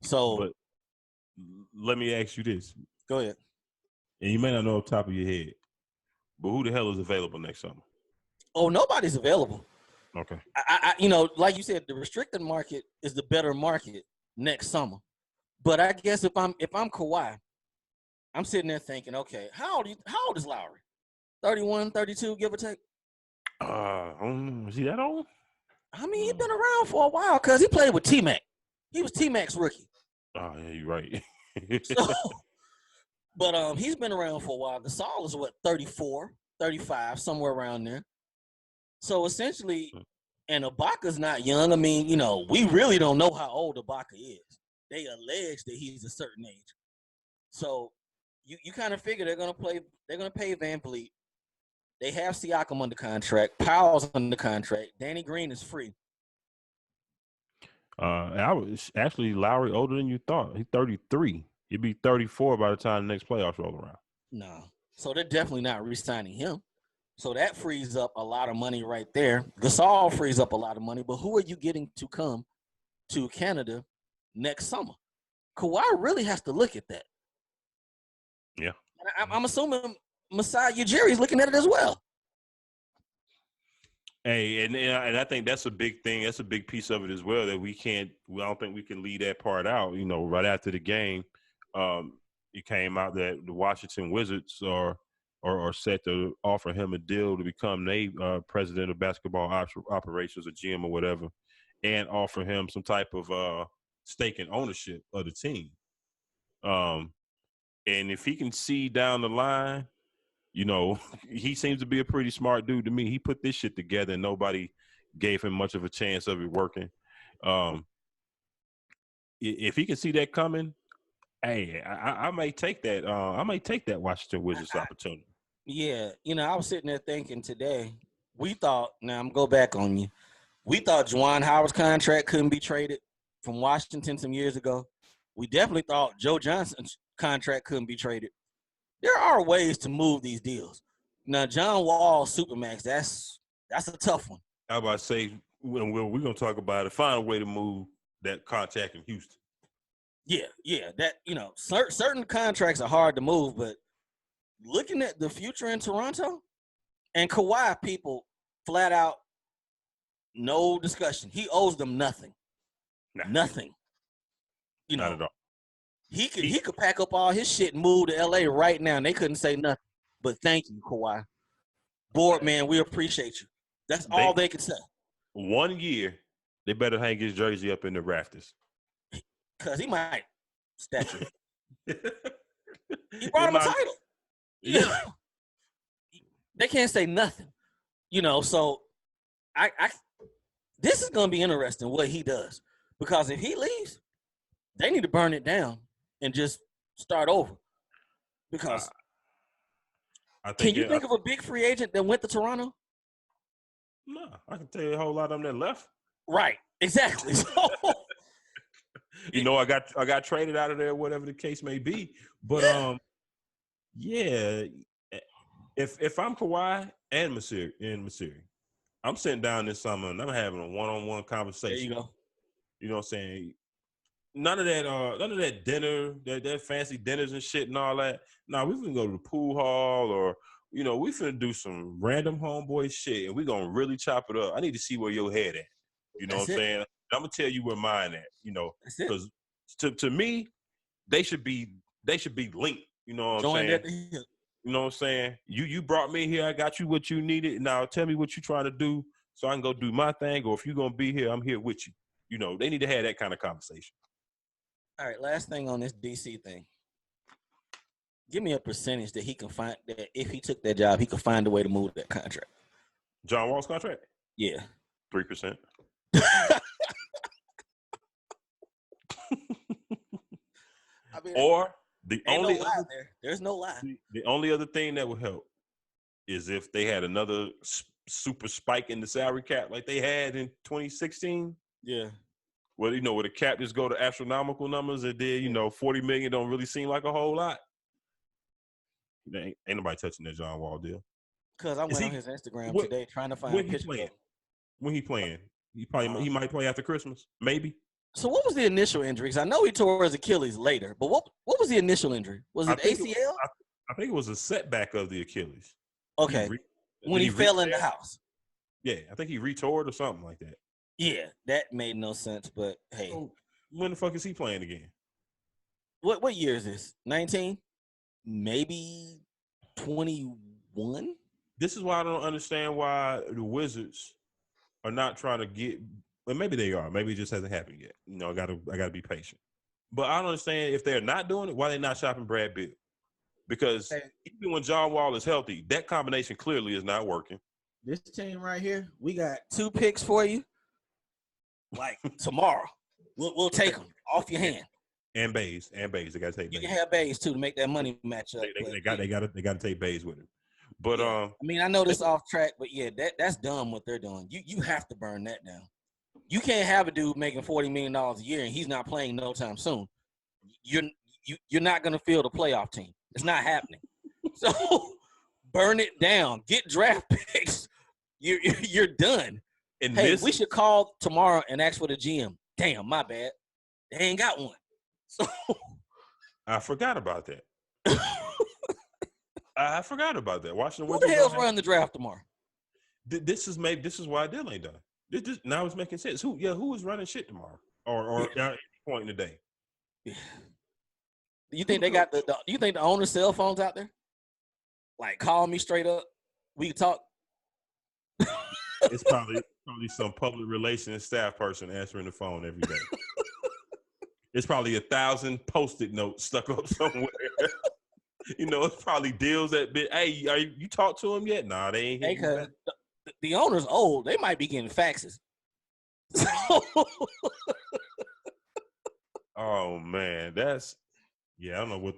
So But let me ask you this. Go ahead. And you may not know off the top of your head, but who the hell is available next summer? Oh, nobody's available. Okay. Like you said, the restricted market is the better market next summer. But I guess if I'm Kawhi, I'm sitting there thinking, okay, how old is Lowry? 31, 32, give or take? I don't know. Is he that old? I mean, he's been around for a while because he played with T-Mac. He was T-Mac's rookie. Oh, yeah, you're right. But he's been around for a while. Gasol is, 34, 35, somewhere around there. So essentially, and Ibaka's not young. I mean, we really don't know how old Ibaka is. They allege that he's a certain age. So you kind of figure they're gonna pay Van Vliet. They have Siakam under contract. Powell's under contract. Danny Green is free. I was actually Lowry older than you thought. He's 33. He'd be 34 by the time the next playoffs roll around. No. So they're definitely not re-signing him. So that frees up a lot of money right there. Gasol frees up a lot of money. But who are you getting to come to Canada next summer? Kawhi really has to look at that. Yeah. I'm assuming Masai Ujiri's looking at it as well. Hey, and I think that's a big thing. That's a big piece of it as well that I don't think we can leave that part out. Right after the game, it came out that the Washington Wizards are set to offer him a deal to become president of basketball operations or GM or whatever, and offer him some type of stake in ownership of the team. And if he can see down the line, he seems to be a pretty smart dude to me. He put this shit together and nobody gave him much of a chance of it working. If he can see that coming, hey, I may take that. I may take that Washington Wizards opportunity. Yeah, I was sitting there thinking today. We thought. Now I'm go back on you. We thought Juwan Howard's contract couldn't be traded from Washington some years ago. We definitely thought Joe Johnson's contract couldn't be traded. There are ways to move these deals. Now, John Wall, Supermax, that's a tough one. I was about to say, we're going to talk about it. Find a way to move that contract in Houston. Yeah. That certain contracts are hard to move, but looking at the future in Toronto and Kawhi, people flat out, no discussion. He owes them nothing. Nothing. Not at all. He could pack up all his shit and move to LA right now, and they couldn't say nothing. But thank you, Kawhi. Board man, we appreciate you. That's all they could say. 1 year, they better hang his jersey up in the rafters. Because he might statue. He brought him a title. Yeah. They can't say nothing. So I this is gonna be interesting what he does. Because if he leaves, they need to burn it and just start over. Because can you think of a big free agent that went to Toronto? No, I can tell you a whole lot of them that left. Right, exactly. So, I got traded out of there, whatever the case may be. But if I'm Kawhi and Masiri, I'm sitting down this summer and I'm having a one-on-one conversation. There you go. You know what I'm saying? None of that dinner, that fancy dinners and shit and all that. No, we finna go to the pool hall or, we finna do some random homeboy shit and we gonna really chop it up. I need to see where your head at. You know what I'm saying? I'm gonna tell you where mine at, because to me, they should be linked. You know what I'm saying? You know what I'm saying? You brought me here, I got you what you needed. Now tell me what you trying to do so I can go do my thing, or if you're gonna be here, I'm here with you. They need to have that kind of conversation. All right, last thing on this DC thing. Give me a percentage that he can find that if he took that job, he could find a way to move that contract. John Wall's contract? Yeah. 3%. Or there's no lie. The only other thing that would help is if they had another super spike in the salary cap like they had in 2016. Yeah. Well, where the cap just go to astronomical numbers and then, $40 million don't really seem like a whole lot. Ain't nobody touching that John Wall deal. Because I went on his Instagram what, today trying to find when he pictures playing? of him. When he playing? He might play after Christmas, maybe. So what was the initial injury? Because I know he tore his Achilles later, but what was the initial injury? Was it ACL? I think it was a setback of the Achilles. Okay. When he fell in the house. Yeah, I think he retore or something like that. Yeah, that made no sense, but hey. So when the fuck is he playing again? What year is this? 19? Maybe 21? This is why I don't understand why the Wizards are not trying to get. Well, maybe they are. Maybe it just hasn't happened yet. I gotta be patient. But I don't understand if they're not doing it, why they're not shopping Brad Bill. Because even when John Wall is healthy, that combination clearly is not working. This team right here, we got 2 picks for you. Like tomorrow, we'll take them off your hand. And Bays, they gotta take. You can have Bays too to make that money match up. They gotta take Bays with him. But I mean, I know this off track, but yeah, that's dumb what they're doing. You have to burn that down. You can't have a dude making $40 million a year and he's not playing no time soon. You're not gonna field a playoff team. It's not happening. So burn it down. Get draft picks. You're done. And we should call tomorrow and ask for the GM. Damn, my bad. They ain't got one. So I forgot about that. I forgot about that. Washington. Who the hell's running the draft tomorrow? This is why Dill ain't done. Now it's making sense. Who is running shit tomorrow or at any point in the day? You think they got you think the owner's cell phones out there? Like, call me straight up. We can talk. It's probably some public relations staff person answering the phone every day. It's probably 1,000 Post-it notes stuck up somewhere. It's probably deals that bit. Hey, you talked to him yet? Nah, they ain't. Hey, the owner's old. They might be getting faxes. Oh man, I don't know what.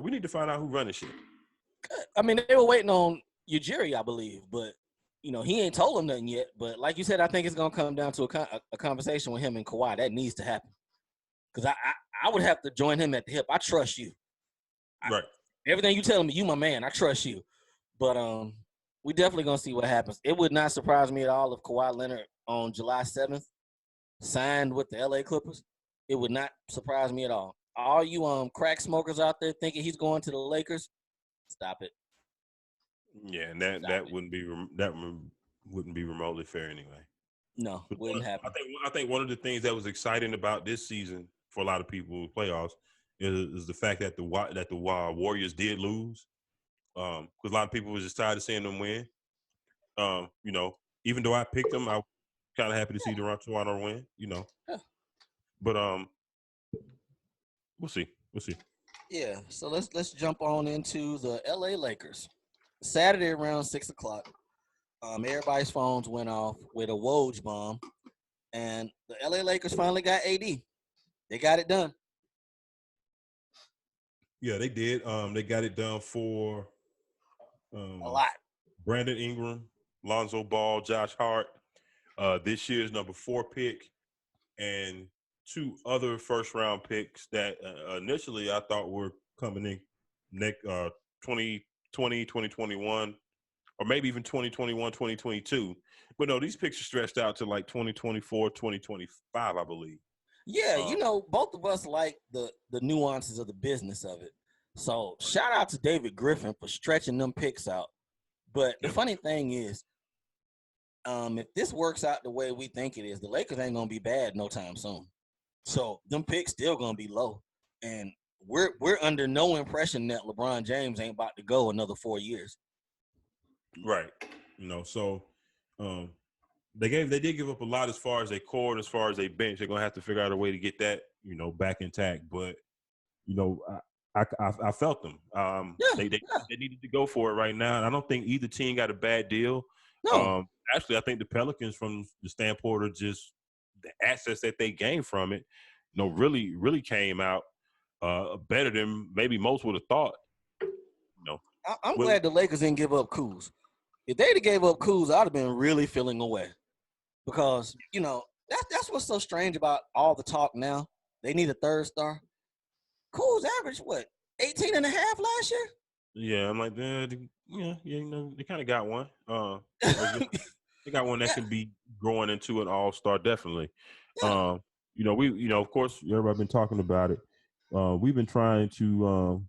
We need to find out who running shit. I mean, they were waiting on Ujiri, I believe, but he ain't told them nothing yet. But like you said, I think it's gonna come down to a conversation with him and Kawhi. That needs to happen because I would have to join him at the hip. I trust you. Right. Everything you telling me, you my man. I trust you. But we definitely gonna see what happens. It would not surprise me at all if Kawhi Leonard on July 7th signed with the LA Clippers. It would not surprise me at all. All you crack smokers out there thinking he's going to the Lakers, stop it. Yeah, and that wouldn't be remotely fair anyway. No, it wouldn't happen. I think one of the things that was exciting about this season for a lot of people in playoffs is the fact that the Warriors did lose. Because a lot of people was just tired of seeing them win. Even though I picked them, I was kind of happy to see Toronto win. Yeah. But we'll see. Yeah. So let's jump on into the LA Lakers. Saturday around 6:00. Everybody's phones went off with a Woj bomb, and the LA Lakers finally got AD. They got it done. Yeah, they did. They got it done for a lot. Brandon Ingram, Lonzo Ball, Josh Hart, this year's number 4 pick, and 2 other first-round picks that initially I thought were coming in next 2020, 2021, or maybe even 2021, 2022. But no, these picks are stretched out to like 2024, 2025, I believe. Yeah, both of us like the nuances of the business of it. So shout out to David Griffin for stretching them picks out. But the funny thing is, if this works out the way we think it is, the Lakers ain't gonna be bad no time soon. So them picks still gonna be low, and we're under no impression that LeBron James ain't about to go another 4 years. Right. So they did give up a lot as far as their core and as far as their bench. They're gonna have to figure out a way to get that back intact. But I felt them. They needed to go for it right now. And I don't think either team got a bad deal. No. Actually, I think the Pelicans, from the standpoint of just the assets that they gained from it, really, really came out better than maybe most would have thought. I'm glad the Lakers didn't give up Kuz. If they'd have gave up Kuz, I'd have been really feeling away. Because, that's what's so strange about all the talk now. They need a third star. Kuz averaged, 18 and a half last year? Yeah, I'm like, they kind of got one. They got one that Yeah, can be growing into an all-star, definitely. yeah. Um, of course, everybody been talking about it. We've been trying to,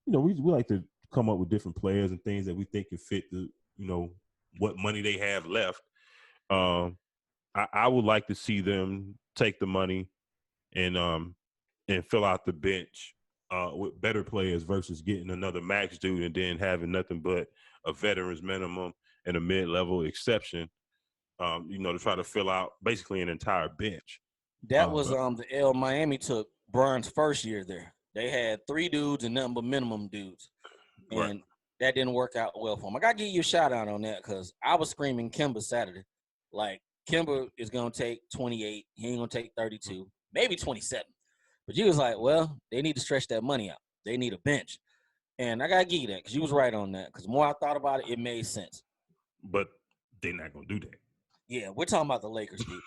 we like to come up with different players and things that we think can fit the, what money they have left. Um, I would like to see them take the money and fill out the bench with better players versus getting another max dude and then having nothing but a veterans minimum and a mid-level exception. To try to fill out basically an entire bench. That was But the L Miami took Bron's first year there. They had 3 dudes and nothing but minimum dudes. right, And that didn't work out well for him. I gotta give you a shout out on that because I was screaming Kimba Saturday. Like Kimba is gonna take 28, he ain't gonna take 32, maybe 27. But you was like, well, they need to stretch that money out. They need a bench. And I gotta give you that because you was right on that. Because the more I thought about it, it made sense. but they're not gonna do that. Yeah, we're talking about the Lakers, dude.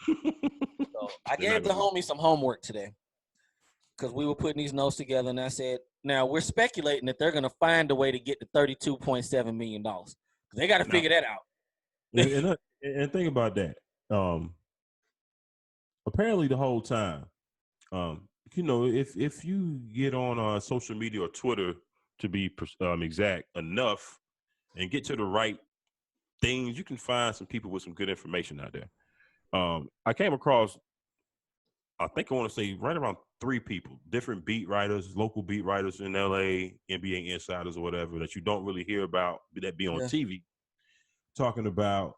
So I They're not gave the gonna do homie some homework today because we were putting these notes together, and I said, now we're speculating that they're going to find a way to get to $32.7 million. They got to that. Now, figure that out. and think about that. Apparently, the whole time, if you get on social media or Twitter to be exact enough and get to the right things, you can find some people with some good information out there. I came across, I think I want to say right around 3 people, different beat writers, local beat writers in LA, NBA insiders or whatever that you don't really hear about that be on Yeah. TV, talking about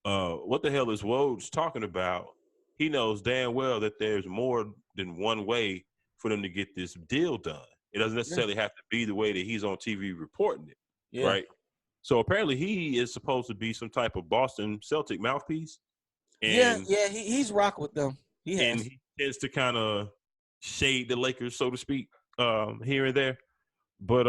what the hell is Woj talking about? He knows damn well that there's more than one way for them to get this deal done. It doesn't Yeah. necessarily have to be the way that he's on TV reporting it, Yeah. right? So apparently he is supposed to be some type of Boston Celtic mouthpiece, Yeah. and Yeah. He's rock with them. He and has. he tends to kind of shade the Lakers, so to speak, here and there. But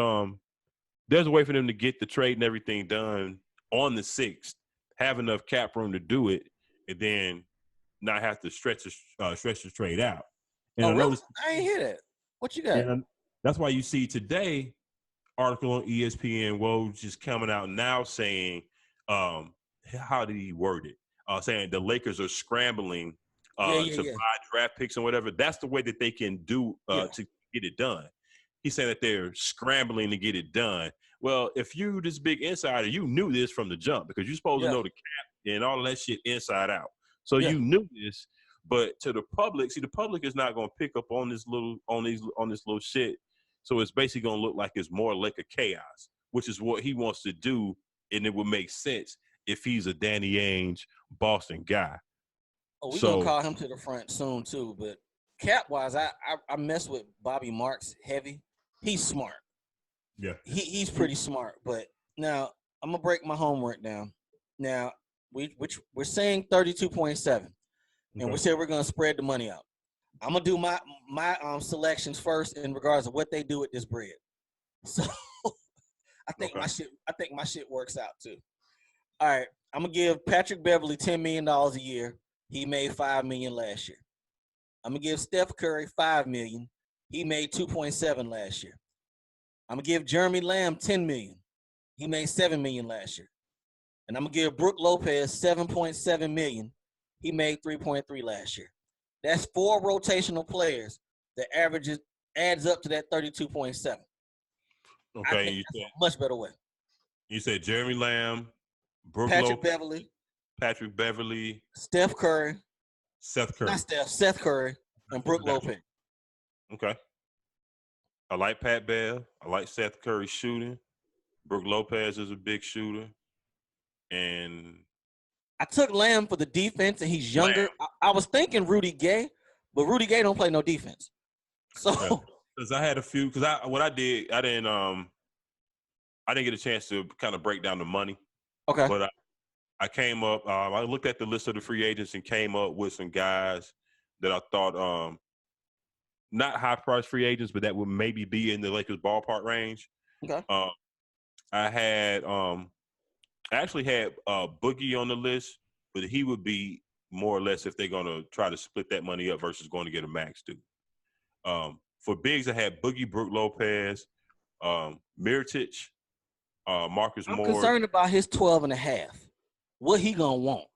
there's a way for them to get the trade and everything done on the 6th, have enough cap room to do it, and then not have to stretch the trade out. And Oh, I really? noticed, I ain't hear that. What you got? and that's why you see today article on ESPN. Woj just coming out now saying, how did he word it? Saying the Lakers are scrambling Yeah. Yeah. to Yeah. buy draft picks and whatever. That's the way that they can do Yeah. to get it done. He's saying that they're scrambling to get it done. Well, if you this big insider, you knew this from the jump because you're supposed to Yeah. know the cap and all of that shit inside out. So Yeah. you knew this, but to the public, see, the public is not going to pick up on this little shit. So it's basically going to look like it's more like a chaos, which is what he wants to do, and it would make sense if he's a Danny Ainge Boston guy. Oh, we gonna So call him to the front soon too. But cap wise, I mess with Bobby Marks heavy. He's smart. yeah, He's pretty smart. But now I'm gonna break my homework down. Now we're saying 32.7, and okay. we said we're gonna spread the money out. I'm gonna do my selections first in regards to what they do with this bread. So Okay. I think my shit works out too. All right, I'm gonna give Patrick Beverly $10 million a year. He made $5 million last year. I'm gonna give Steph Curry $5 million. He made 2.7 last year. I'm gonna give Jeremy Lamb $10 million. He made $7 million last year. And I'm gonna give Brook Lopez $7.7 million. He made 3.3 last year. That's 4 rotational players that adds up to that 32.7. I Okay. think that's a much better way. You said Jeremy Lamb, Brook Patrick Lopez, Beverly, Patrick Beverly, Steph Curry, Seth not Curry. Steph, Seth Curry, and Brook Gotcha. Lopez. Okay. I like Pat Bev. I like Seth Curry shooting. Brook Lopez is a big shooter. And I took Lamb for the defense, and he's younger. Lamb. I was thinking Rudy Gay, but Rudy Gay don't play no defense. So Okay. Because I had a few. Because I didn't get a chance to kind of break down the money. okay, But I came up. I looked at the list of the free agents and came up with some guys that I thought not high price free agents, but that would maybe be in the Lakers ballpark range. okay, Um, I had I actually had Boogie on the list, but he would be more or less if they're going to try to split that money up versus going to get a max dude. For bigs, I had Boogie, Brook Lopez, Miritich, Marcus I'm Morris. concerned about his 12 and a half. What he gonna want?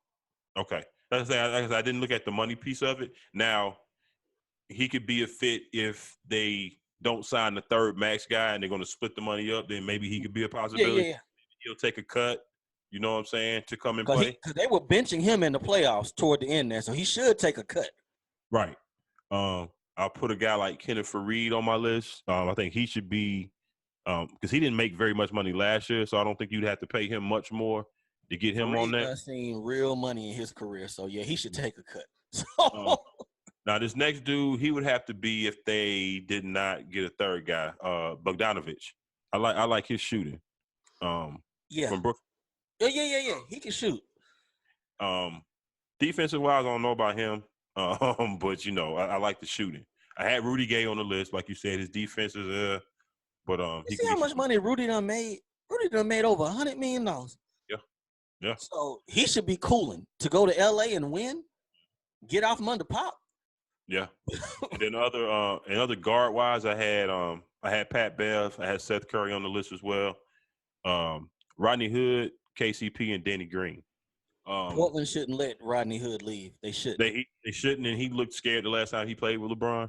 Okay. Like I said, I didn't look at the money piece of it. Now, he could be a fit if they don't sign the third max guy and they're going to split the money up. Then maybe he could be a possibility. Yeah. He'll take a cut, you know what I'm saying, to come and Because play. they were benching him in the playoffs toward the end there, so he should take a cut. Right. I'll put a guy like Kenneth Fareed on my list. I think he should be because he didn't make very much money last year, so I don't think you'd have to pay him much more to get him on that. Fareed seen real money in his career, so yeah, he should take a cut. So, now this next dude, he would have to be if they did not get a third guy, Bogdanovich. I like his shooting. Yeah. From Brooklyn. Yeah. He can shoot. Defensive wise, I don't know about him. But I like the shooting. I had Rudy Gay on the list, like you said. His defense is but you see how much money Rudy done made? Rudy done made over $100 million. Yeah. So he should be cooling to go to LA and win. Get off him under Pop. Yeah. And then other guard wise, I had Pat Bev, I had Seth Curry on the list as well. Rodney Hood, KCP, and Danny Green. Portland shouldn't let Rodney Hood leave. They shouldn't. They shouldn't, and he looked scared the last time he played with LeBron.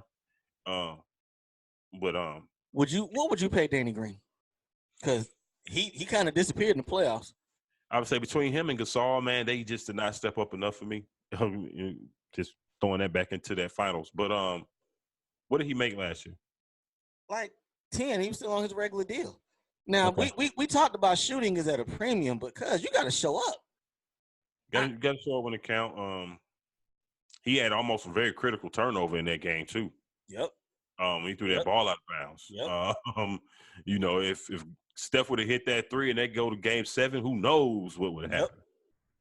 What would you pay Danny Green? Because he kind of disappeared in the playoffs. I would say between him and Gasol, man, they just did not step up enough for me. Just throwing that back into that finals. But what did he make last year? Like 10. He was still on his regular deal. Now Okay. we talked about shooting is at a premium because you got to show up. Got to show up when it count. He had almost a very critical turnover in that game too. Yep. He threw that ball out of bounds. Yep. If Steph would have hit that three and they go to game 7, who knows what would have happened?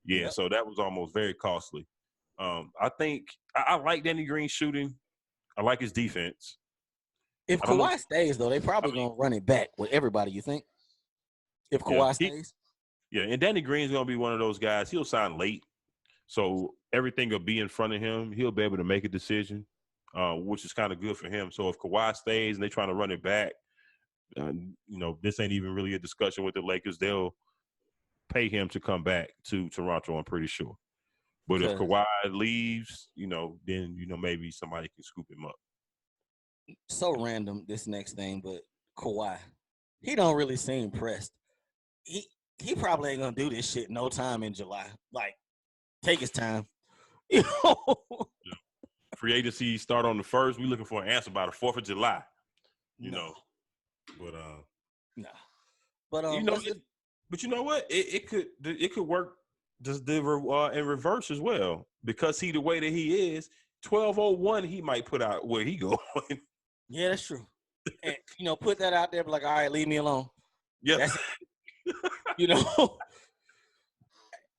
Yeah, so that was almost very costly. I think I like Danny Green shooting. I like his defense. If Kawhi stays, though, they probably gonna run it back with everybody. You think? If Kawhi stays? Yeah, and Danny Green's gonna be one of those guys. He'll sign late, so everything will be in front of him. He'll be able to make a decision, which is kind of good for him. So if Kawhi stays and they're trying to run it back, this ain't even really a discussion with the Lakers. They'll pay him to come back to Toronto, I'm pretty sure. But if Kawhi leaves, then maybe somebody can scoop him up. So random, this next thing, but Kawhi, he don't really seem pressed. He probably ain't gonna do this shit no time in July. Like, take his time. Free agency start on the 1st. We looking for an answer by the 4th of July. But nah. But but you know what? It could work just in reverse as well, because the way that he is, 12:01 he might put out where he going. Yeah, that's true. And put that out there, be like, all right, leave me alone. Yeah.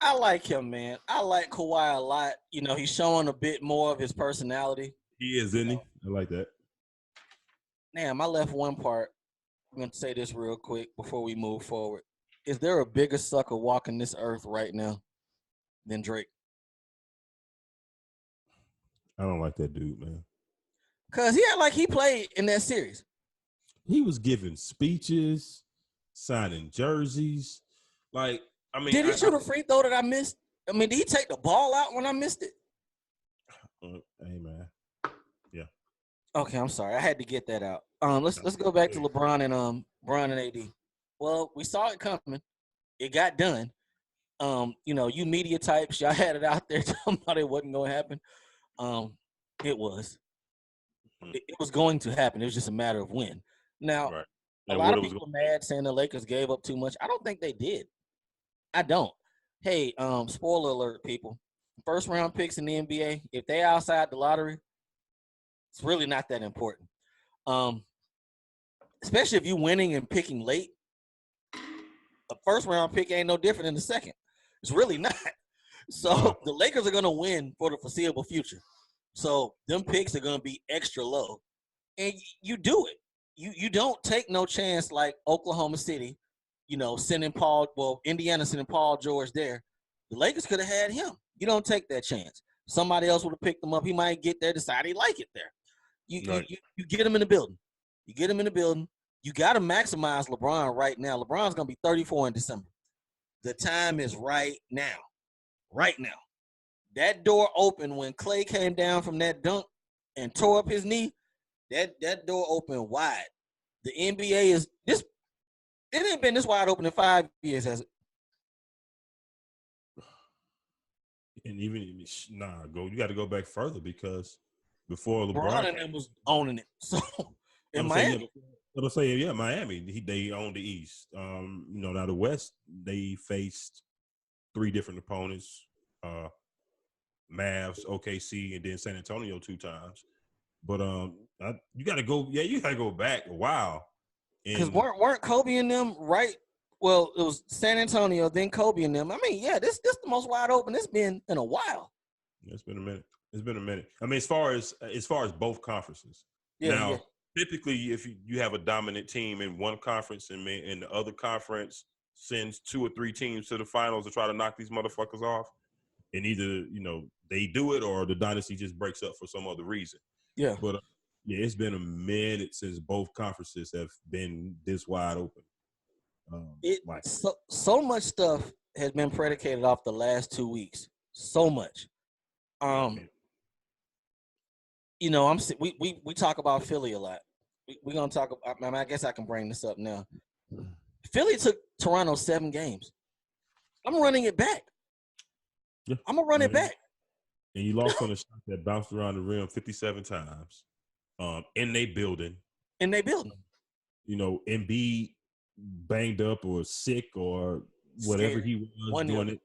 I like him, man. I like Kawhi a lot. He's showing a bit more of his personality. He is, isn't he? I like that. Damn, I left one part. I'm going to say this real quick before we move forward. Is there a bigger sucker walking this earth right now than Drake? I don't like that dude, man. Because he had like he played in that series. He was giving speeches, signing jerseys. Like, did he shoot a free throw that I missed? Did he take the ball out when I missed it? Hey, man. Yeah. Okay, I'm sorry. I had to get that out. Let's go back to LeBron and AD. Well, we saw it coming. It got done. You media types, y'all had it out there talking about it wasn't going to happen. It was. It was going to happen. It was just a matter of when. Now, right. A lot of people are mad saying the Lakers gave up too much. I don't think they did. I don't. Hey, spoiler alert, people. First round picks in the NBA, if they outside the lottery, it's really not that important. Especially if you're winning and picking late. A first round pick ain't no different than the second. It's really not. So the Lakers are going to win for the foreseeable future. So them picks are going to be extra low. And you do it. You don't take no chance like Oklahoma City, Indiana sending Paul George there. The Lakers could have had him. You don't take that chance. Somebody else would have picked him up. He might get there, decide he like it there. You get him in the building. You get him in the building. You got to maximize LeBron right now. LeBron's going to be 34 in December. The time is right now. Right now. That door opened when Clay came down from that dunk and tore up his knee. That door opened wide. The NBA is this. It ain't been this wide open in 5 years, has it? And even you got to go back further because before LeBron LeBron and them was owning it. So in Miami, Miami, they owned the East. Now the West, they faced 3 different opponents: Mavs, OKC, and then San Antonio 2 times. But you got to go back a while. Because weren't Kobe and them right? Well, it was San Antonio, then Kobe and them. I mean, yeah, this the most wide open it's been in a while. It's been a minute. I mean, as far as both conferences. Yeah. Typically, if you have a dominant team in one conference and the other conference sends 2 or 3 teams to the finals to try to knock these motherfuckers off, and either they do it or the dynasty just breaks up for some other reason. Yeah. But it's been a minute since both conferences have been this wide open. So much stuff has been predicated off the last 2 weeks. So much. We talk about Philly a lot. We're gonna talk about. I guess I can bring this up now. Philly took Toronto 7 games. I'm running it back. Yeah. I'm gonna run it back. And you lost on a shot that bounced around the rim 57 times. In they building. Embiid banged up or sick or whatever he was doing it.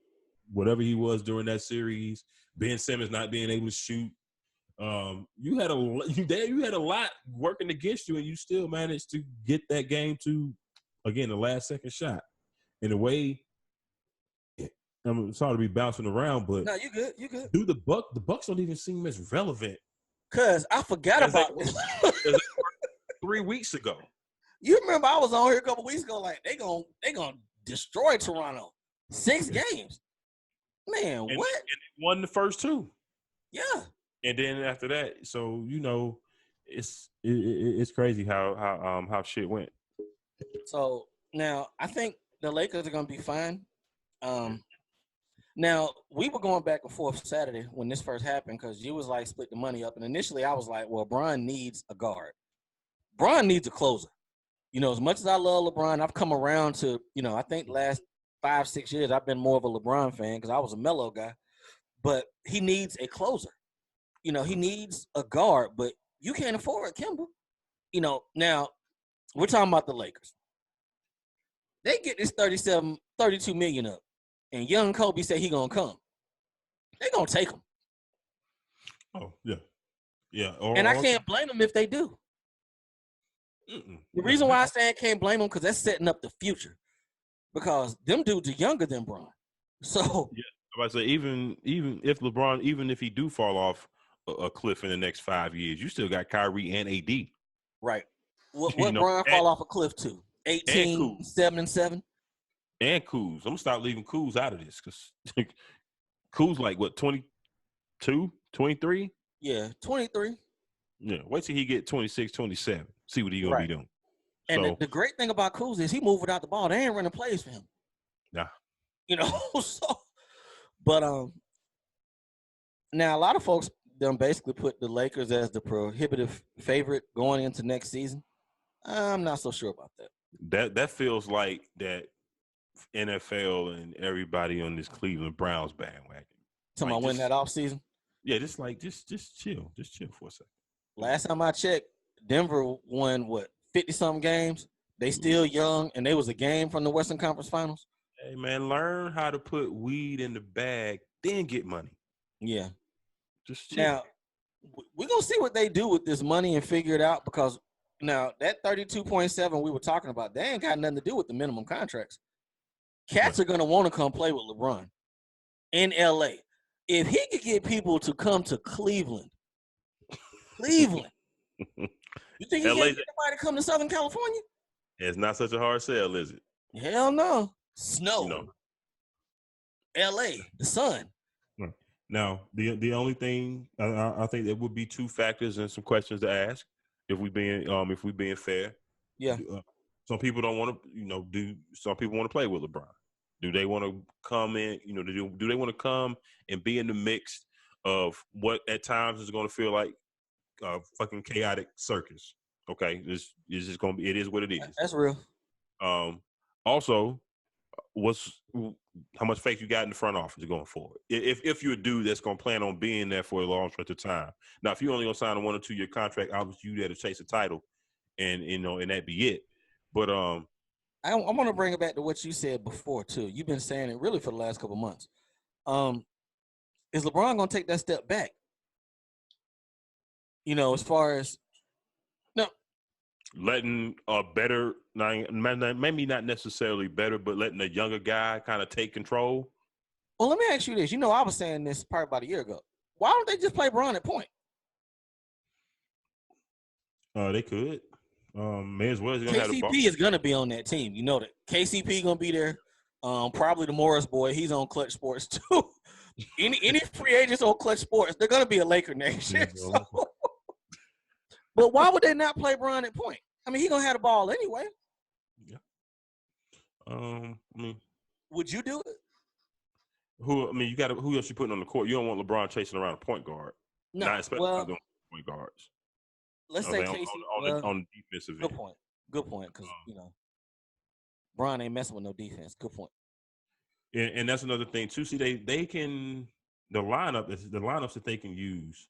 Whatever he was during that series. Ben Simmons not being able to shoot. You had a lot working against you, and you still managed to get that game to, again, the last second shot. In a way, I'm sorry to be bouncing around, but no, you good. Dude, the Bucks don't even seem as relevant. Cause I forgot about this 3 weeks ago. You remember I was on here a couple weeks ago, like they gonna destroy Toronto. 6 games, man. And what? And won the first 2. Yeah. And then after that, so it's crazy how shit went. So now I think the Lakers are gonna be fine. Now we were going back and forth Saturday when this first happened because you was like split the money up, and initially I was like, well, Bron needs a guard. Bron needs a closer. As much as I love LeBron, I've come around to I think the last 5-6 years I've been more of a LeBron fan because I was a Melo guy, but he needs a closer. He needs a guard, but you can't afford Kemba. Now we're talking about the Lakers. They get this 32 million up, and young Kobe said he gonna come. They gonna take him. Oh yeah. I can't blame them if they do. The reason why I say I can't blame them because that's setting up the future. Because them dudes are younger than Bron. So yeah, I was about to say even if LeBron, even if he do fall off a cliff in the next 5 years, you still got Kyrie and AD. Right. What Bron fall off a cliff to? 18, 7-7? And Kuz. I'm gonna stop leaving Kuz out of this because Kuz like what, 22, 23? Yeah, 23. Yeah. Wait till he get 26, 27. See what he gonna be doing. And the great thing about Kuz is he move without the ball. They ain't running plays for him. Nah. But now a lot of folks basically put the Lakers as the prohibitive favorite going into next season. I'm not so sure about that. That feels like that NFL and everybody on this Cleveland Browns bandwagon. Talking about winning that offseason? Yeah, just chill. Just chill for a second. Last time I checked, Denver won 50-something games. They still young, and they was a game from the Western Conference Finals. Hey man, learn how to put weed in the bag, then get money. Yeah. Just chill. Now, we're gonna see what they do with this money and figure it out because now that 32.7 we were talking about, they ain't got nothing to do with the minimum contracts. Cats are gonna want to come play with LeBron in LA. If he could get people to come to Cleveland, you think he can get somebody to come to Southern California? It's not such a hard sell, is it? Hell no. Snow. LA, the sun. Now, the only thing I think there would be 2 factors and some questions to ask if we being fair. Yeah. Some people don't want to, some people want to play with LeBron. Do they want to come in, do they want to come and be in the mix of what at times is going to feel like fucking chaotic circus? Okay, it's just going to be, it is what it is. That's real. Also, how much faith you got in the front office going forward? If you're a dude that's going to plan on being there for a long stretch of time. Now, if you only going to sign a 1 or 2 year contract, obviously you there to chase a title, and and that be it. But I want to bring it back to what you said before too. You've been saying it really for the last couple months. Is LeBron going to take that step back? As far as no, letting a better, maybe not necessarily better, but letting a younger guy kind of take control. Well, let me ask you this. I was saying this probably about a year ago. Why don't they just play Bron at point? They could. May as well. KCP is gonna be on that team. You know that KCP gonna be there. Probably the Morris boy. He's on Clutch Sports too. any free agents on Clutch Sports, they're gonna be a Laker next year. So. But why would they not play Bron at point? I mean, he gonna have the ball anyway. Yeah. Would you do it? Who else you putting on the court? You don't want LeBron chasing around a point guard. No, not especially not doing point guards. Let's say Casey on the defensive end. Good point. Because Bron ain't messing with no defense. Good point. And that's another thing too. See, they can the lineups that they can use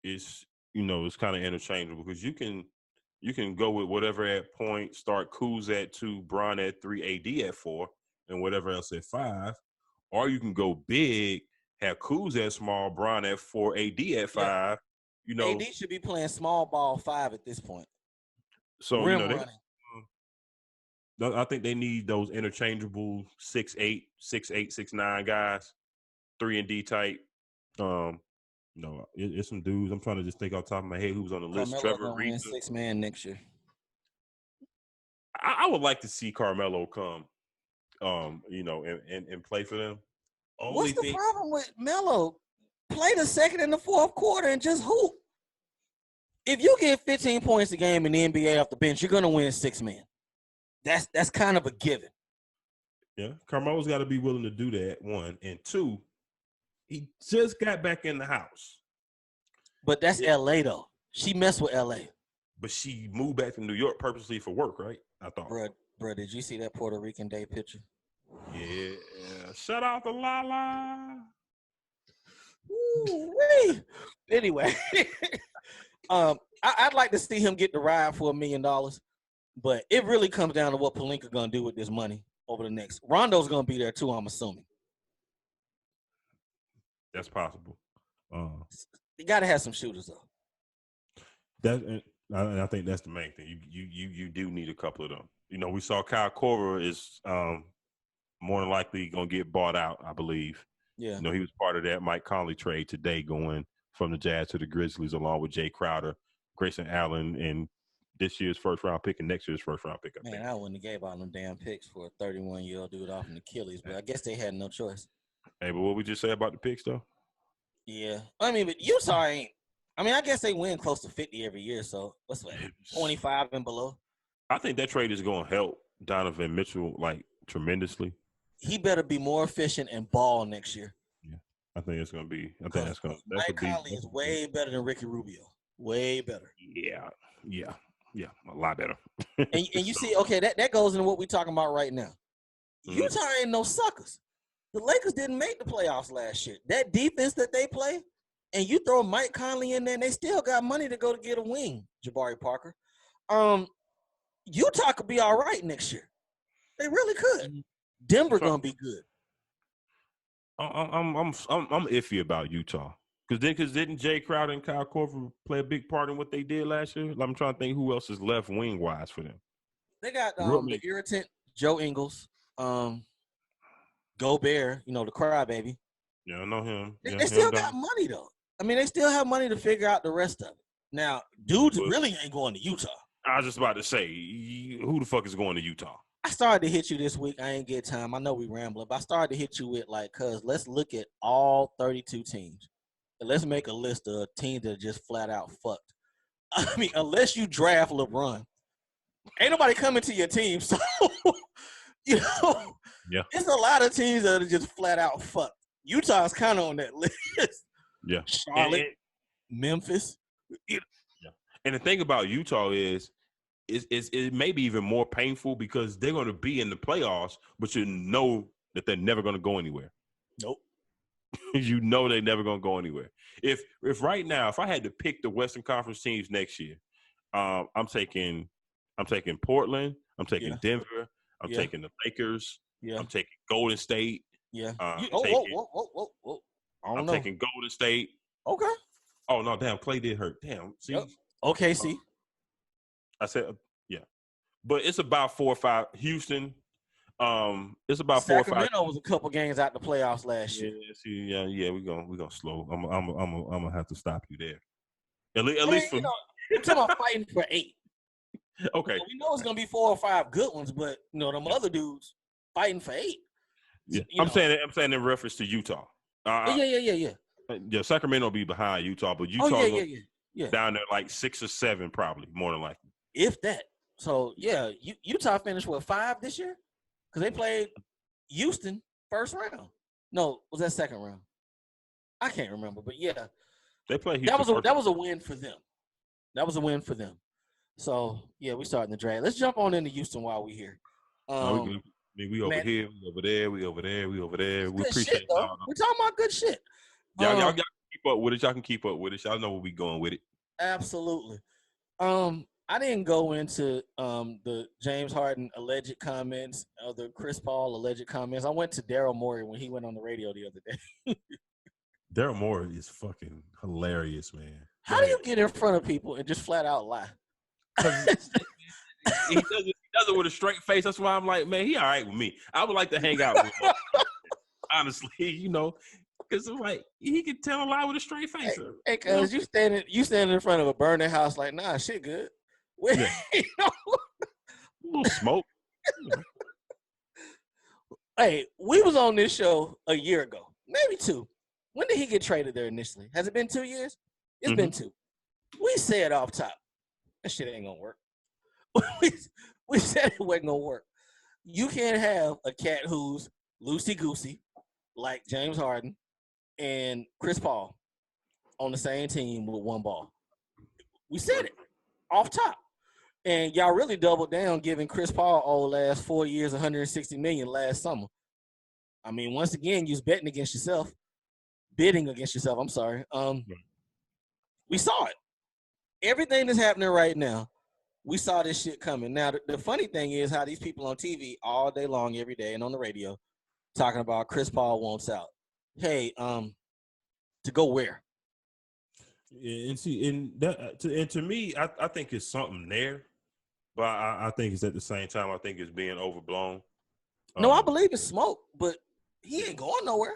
is it's kind of interchangeable because you can go with whatever at point, start Kuz at 2, Bron at 3, AD at 4, and whatever else at 5, or you can go big, have Kuz at small, Bron at 4, AD at 5. AD should be playing small ball 5 at this point. So I think they need those interchangeable 6'8", 6'9" guys, 3 and D type. It's some dudes. I'm trying to just think off the top of my head who's on the list. Carmelo Trevor Reed, 6-man next year. I would like to see Carmelo come, and play for them. What's the problem with Melo? Play the second and the fourth quarter and just hoop. If you get 15 points a game in the NBA off the bench, you're gonna win 6-man. That's kind of a given. Yeah, Carmelo's got to be willing to do that. 1 and 2. He just got back in the house. But that's LA though. She messed with LA. But she moved back to New York purposely for work, right? I thought. Bruh, did you see that Puerto Rican Day picture? Yeah. Shout out to Lala. Ooh-wee. Anyway. I'd like to see him get the ride for $1 million, but it really comes down to what Pelinka gonna do with this money over the next. Rondo's gonna be there too, I'm assuming. That's possible. You gotta have some shooters though. I think that's the main thing. You do need a couple of them. We saw Kyle Korver is more than likely gonna get bought out, I believe. Yeah. He was part of that Mike Conley trade today, going from the Jazz to the Grizzlies, along with Jay Crowder, Grayson Allen, and this year's first round pick and next year's first round pick. I wouldn't have gave all them damn picks for a 31-year-old dude off an Achilles, but I guess they had no choice. Hey, but what we just say about the picks though? Yeah, but Utah ain't. I guess they win close to 50 every year. So what's that? 25 and below. I think that trade is going to help Donovan Mitchell tremendously. He better be more efficient and ball next year. Yeah, I think it's going to be. I think that's going to. Mike Conley is way better than Ricky Rubio. Way better. Yeah, a lot better. and you see, okay, that goes into what we're talking about right now. Mm-hmm. Utah ain't no suckers. The Lakers didn't make the playoffs last year. That defense that they play, and you throw Mike Conley in there, and they still got money to go to get a wing, Jabari Parker. Utah could be all right next year. They really could. Denver gonna be good. I'm iffy about Utah because didn't Jay Crowder and Kyle Korver play a big part in what they did last year? I'm trying to think who else is left wing wise for them. They got the irritant Joe Ingles, Gobert, the crybaby. Yeah, I know him. They still got money though. They still have money to figure out the rest of it. Now, dudes really ain't going to Utah. I was just about to say, who the fuck is going to Utah? I started to hit you this week. I ain't get time. I know we rambling, but I started to hit you with cuz let's look at all 32 teams. And let's make a list of teams that are just flat out fucked. Unless you draft LeBron, Ain't nobody coming to your team, so you know, Yeah. it's a lot of teams that are just flat out fucked. Utah's kind of on that list. Yeah. Charlotte, Memphis. Yeah. And the thing about Utah is it may be even more painful because they're going to be in the playoffs, but you know that they're never going to go anywhere. Nope. You know they're never going to go anywhere. If right now, if I had to pick the Western Conference teams next year, I'm taking Portland. I'm taking Denver. I'm taking the Lakers. Yeah. I'm taking Golden State. Yeah. Whoa. I'm taking Golden State. Okay. Oh no, damn, Clay did hurt. Damn. See. Yep. Okay. See. I said, yeah, but it's about 4 or 5. Houston. It's about 4 or 5. Sacramento was a couple games out the playoffs last year. Yeah. We're gonna slow. I'm gonna have to stop you there. At least for me. We're talking about fighting for 8. Okay. So we know it's gonna be 4 or 5 good ones, but them other dudes fighting for 8. Yeah, I'm saying in reference to Utah. Yeah. Yeah, Sacramento will be behind Utah, but Utah yeah. down there like 6 or 7 probably, more than likely. If that. So yeah, Utah finished 5 this year? Because they played Houston first round. No, was that second round? I can't remember, but yeah. They played Houston. That was a win for them. That was a win for them. So yeah, we starting the draft. Let's jump on into Houston while we're here. We over here, we over there, we over there, we over there. We appreciate it. We're talking about good shit. Y'all can keep up with it. Y'all can keep up with it. Y'all know where we going with it. Absolutely. I didn't go into the James Harden alleged comments or the Chris Paul alleged comments. I went to Daryl Morey when he went on the radio the other day. Daryl Morey is fucking hilarious, man. How do you get in front of people and just flat out lie? He does it with a straight face. That's why I'm like, man, he all right with me. I would like to hang out with him. Honestly, because I'm like, he can tell a lie with a straight face. Hey, cuz you standing in front of a burning house like, nah, shit good. Yeah. A little smoke. Hey, we was on this show a year ago, maybe 2. When did he get traded there initially? Has it been 2 years? It's been 2. We said off top, that shit ain't gonna work. we said it wasn't gonna work. You can't have a cat who's loosey-goosey, like James Harden and Chris Paul, on the same team with one ball. We said it off top. And y'all really doubled down giving Chris Paul all last 4 years, $160 million last summer. I mean, once again, you was bidding against yourself. I'm sorry. We saw it. Everything that's happening right now, we saw this shit coming. Now, the funny thing is how these people on TV all day long, every day, and on the radio, talking about Chris Paul wants out. Hey, to go where? Yeah, and to me, I think it's something there, but I think it's at the same time, I think it's being overblown. No, I believe it's smoke, but he ain't going nowhere.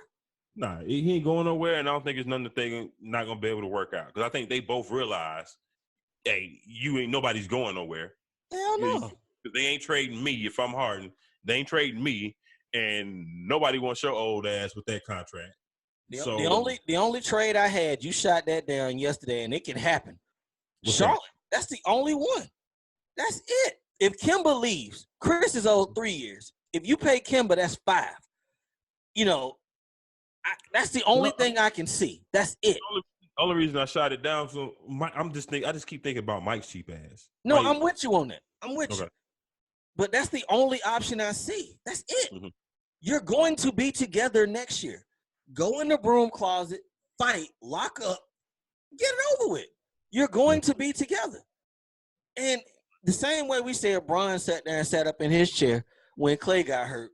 Nah, he ain't going nowhere, and I don't think it's nothing that they not gonna be able to work out. Because I think they both realize, hey, nobody's going nowhere. Hell no. They ain't trading me if I'm Harden. They ain't trading me, and nobody wants your old ass with that contract. The only trade I had, you shot that down yesterday, and it can happen. Charlotte, that's the only one. That's it. If Kemba leaves, Chris is owed 3 years. If you pay Kemba, that's 5. That's the only thing I can see. That's it. The only reason I shot it down, so I just keep thinking about Mike's cheap ass. No, I'm with you on that. I'm with you. But that's the only option I see. That's it. Mm-hmm. You're going to be together next year. Go in the broom closet, fight, lock up, get it over with. You're going to be together. And the same way we said Bron sat there and sat up in his chair when Clay got hurt,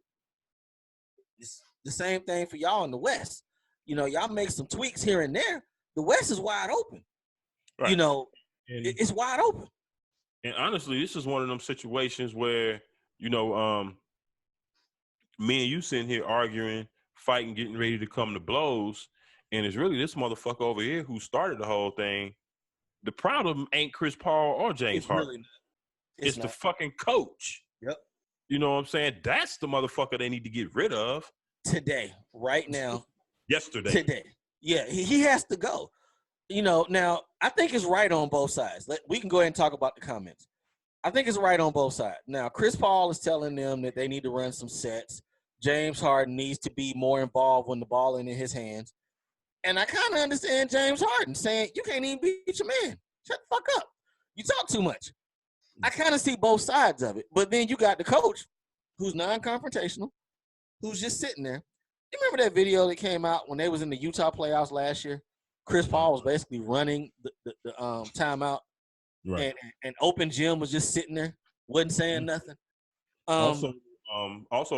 it's the same thing for y'all in the West. Y'all make some tweaks here and there. The West is wide open. Right. It's wide open. And honestly, this is one of them situations where, me and you sitting here arguing, fighting, getting ready to come to blows, and it's really this motherfucker over here who started the whole thing. The problem ain't Chris Paul or James Harden. Really it's the fucking coach. Yep. You know what I'm saying? That's the motherfucker they need to get rid of. Today, right now. Yesterday. Today. Yeah, he has to go. Now, I think it's right on both sides. We can go ahead and talk about the comments. I think it's right on both sides. Now, Chris Paul is telling them that they need to run some sets. James Harden needs to be more involved when the ball is in his hands. And I kind of understand James Harden saying, you can't even beat your man. Shut the fuck up. You talk too much. I kind of see both sides of it. But then you got the coach who's non-confrontational, who's just sitting there. You remember that video that came out when they was in the Utah playoffs last year? Chris Paul was basically running the timeout. Right. And open Jim was just sitting there, wasn't saying nothing. Also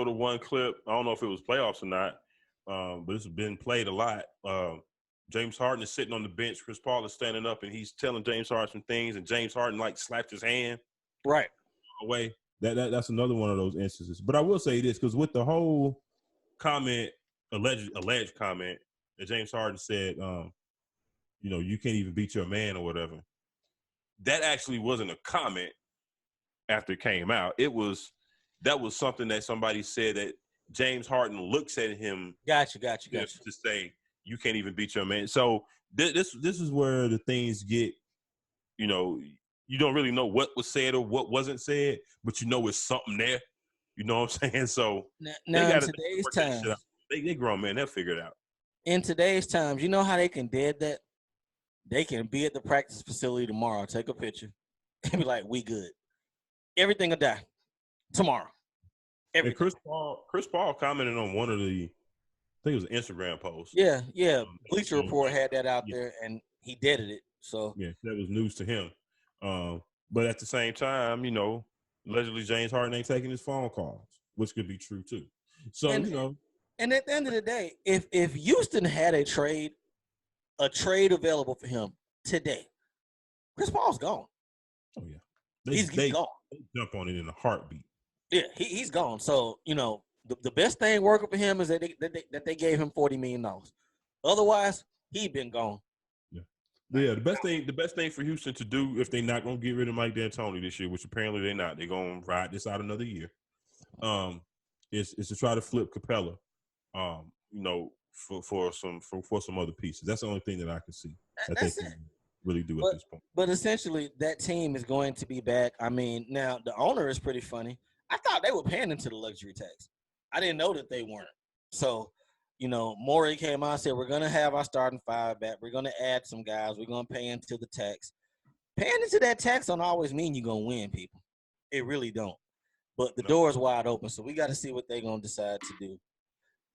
the one clip, I don't know if it was playoffs or not, but it's been played a lot. James Harden is sitting on the bench. Chris Paul is standing up, and he's telling James Harden some things, and James Harden like slapped his hand away. That's another one of those instances. But I will say this, because with the whole comment, alleged comment that James Harden said, you can't even beat your man or whatever. That actually wasn't a comment after it came out. That was something that somebody said that James Harden looks at him. Gotcha. To say you can't even beat your man. So this is where the things get, you don't really know what was said or what wasn't said, but it's something there. You know what I'm saying? So now in today's time, they grown men, they'll figure it out. In today's times, you know how they can dead that? They can be at the practice facility tomorrow, take a picture, and be like, we good. Everything will die tomorrow. And Chris Paul commented on one of the, I think it was an Instagram post. Yeah. Bleacher Report had that out there, and he deaded it. So yeah, that was news to him. But at the same time, allegedly James Harden ain't taking his phone calls, which could be true too. So and at the end of the day, if Houston had a trade available for him today, Chris Paul's gone. Oh yeah, he's gone. They jump on it in a heartbeat. Yeah, he's gone. So the best thing working for him is that they gave him $40 million. Otherwise, he'd been gone. Yeah, the best thing for Houston to do if they're not gonna get rid of Mike D'Antoni this year, which apparently they're not, they're gonna ride this out another year. Is to try to flip Capella, for some other pieces. That's the only thing that I can see that they can really do at this point. But essentially, that team is going to be back. I mean, now the owner is pretty funny. I thought they were paying into the luxury tax. I didn't know that they weren't. So, Morey came out and said, we're going to have our starting five back. We're going to add some guys. We're going to pay into the tax. Paying into that tax don't always mean you're going to win, people. It really don't. But the door is wide open, so we got to see what they're going to decide to do.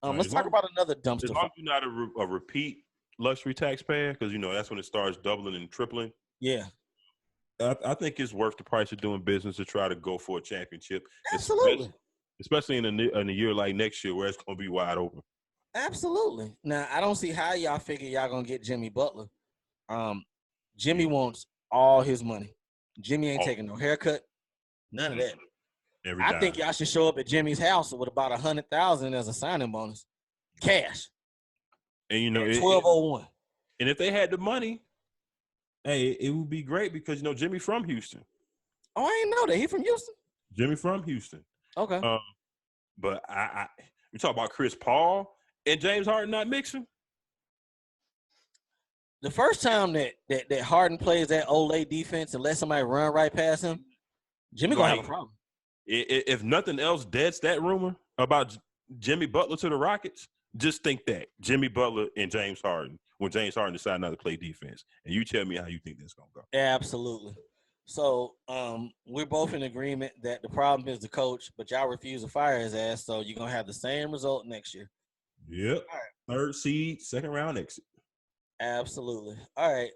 Let's talk about another dumpster. As long as you're not a repeat luxury taxpayer, because, that's when it starts doubling and tripling. Yeah. I think it's worth the price of doing business to try to go for a championship. Absolutely. Especially in a year like next year where it's going to be wide open. Absolutely. Now, I don't see how y'all figure y'all going to get Jimmy Butler. Jimmy wants all his money. Jimmy ain't taking no haircut. None of that. I think y'all should show up at Jimmy's house with about $100,000 as a signing bonus. Cash. And, 1201. And if they had the money, hey, it would be great because, Jimmy from Houston. Oh, I didn't know that. He from Houston? Jimmy from Houston. Okay. But we talk about Chris Paul and James Harden not mixing. The first time that Harden plays that Olay defense and let somebody run right past him, Jimmy gonna have a problem. If nothing else deads that rumor about Jimmy Butler to the Rockets, just think that Jimmy Butler and James Harden, when James Harden decided not to play defense, and you tell me how you think that's gonna go. Absolutely. So we're both in agreement that the problem is the coach, but y'all refuse to fire his ass, so you're gonna have the same result next year. Yep. All right. Third seed, second round exit. Absolutely. All right.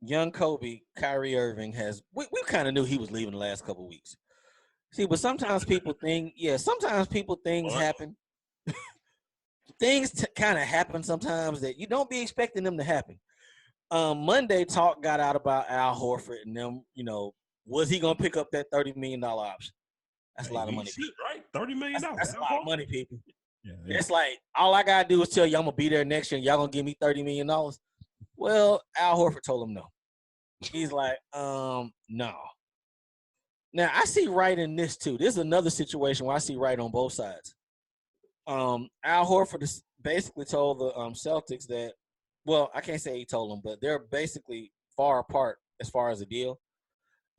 Young Kobe, Kyrie Irving we kind of knew he was leaving the last couple of weeks. See, but sometimes people think happen. Things kind of happen sometimes that you don't be expecting them to happen. Monday talk got out about Al Horford and them, was he going to pick up that $30 million option? That's a lot of money. Right? $30 million. That's a lot of money, people. Yeah. It's like, all I got to do is tell you I'm going to be there next year and y'all going to give me $30 million. Well, Al Horford told him no. He's like, no. Now, I see right in this, too. This is another situation where I see right on both sides. Al Horford basically told the Celtics that, well, I can't say he told them, but they're basically far apart as far as the deal.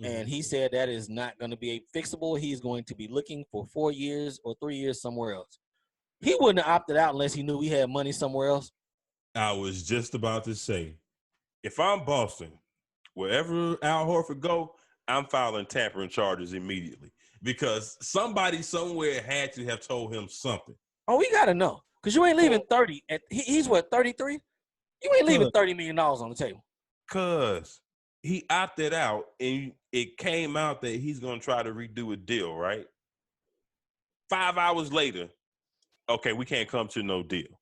And he said that is not going to be fixable. He's going to be looking for 4 years or 3 years somewhere else. He wouldn't have opted out unless he knew he had money somewhere else. I was just about to say, if I'm Boston, wherever Al Horford go, I'm filing tampering charges immediately because somebody somewhere had to have told him something. Oh, we got to know because you ain't leaving 30. He's what, 33? You ain't leaving $30 million on the table. Because he opted out and it came out that he's going to try to redo a deal, right? 5 hours later, okay, we can't come to no deal.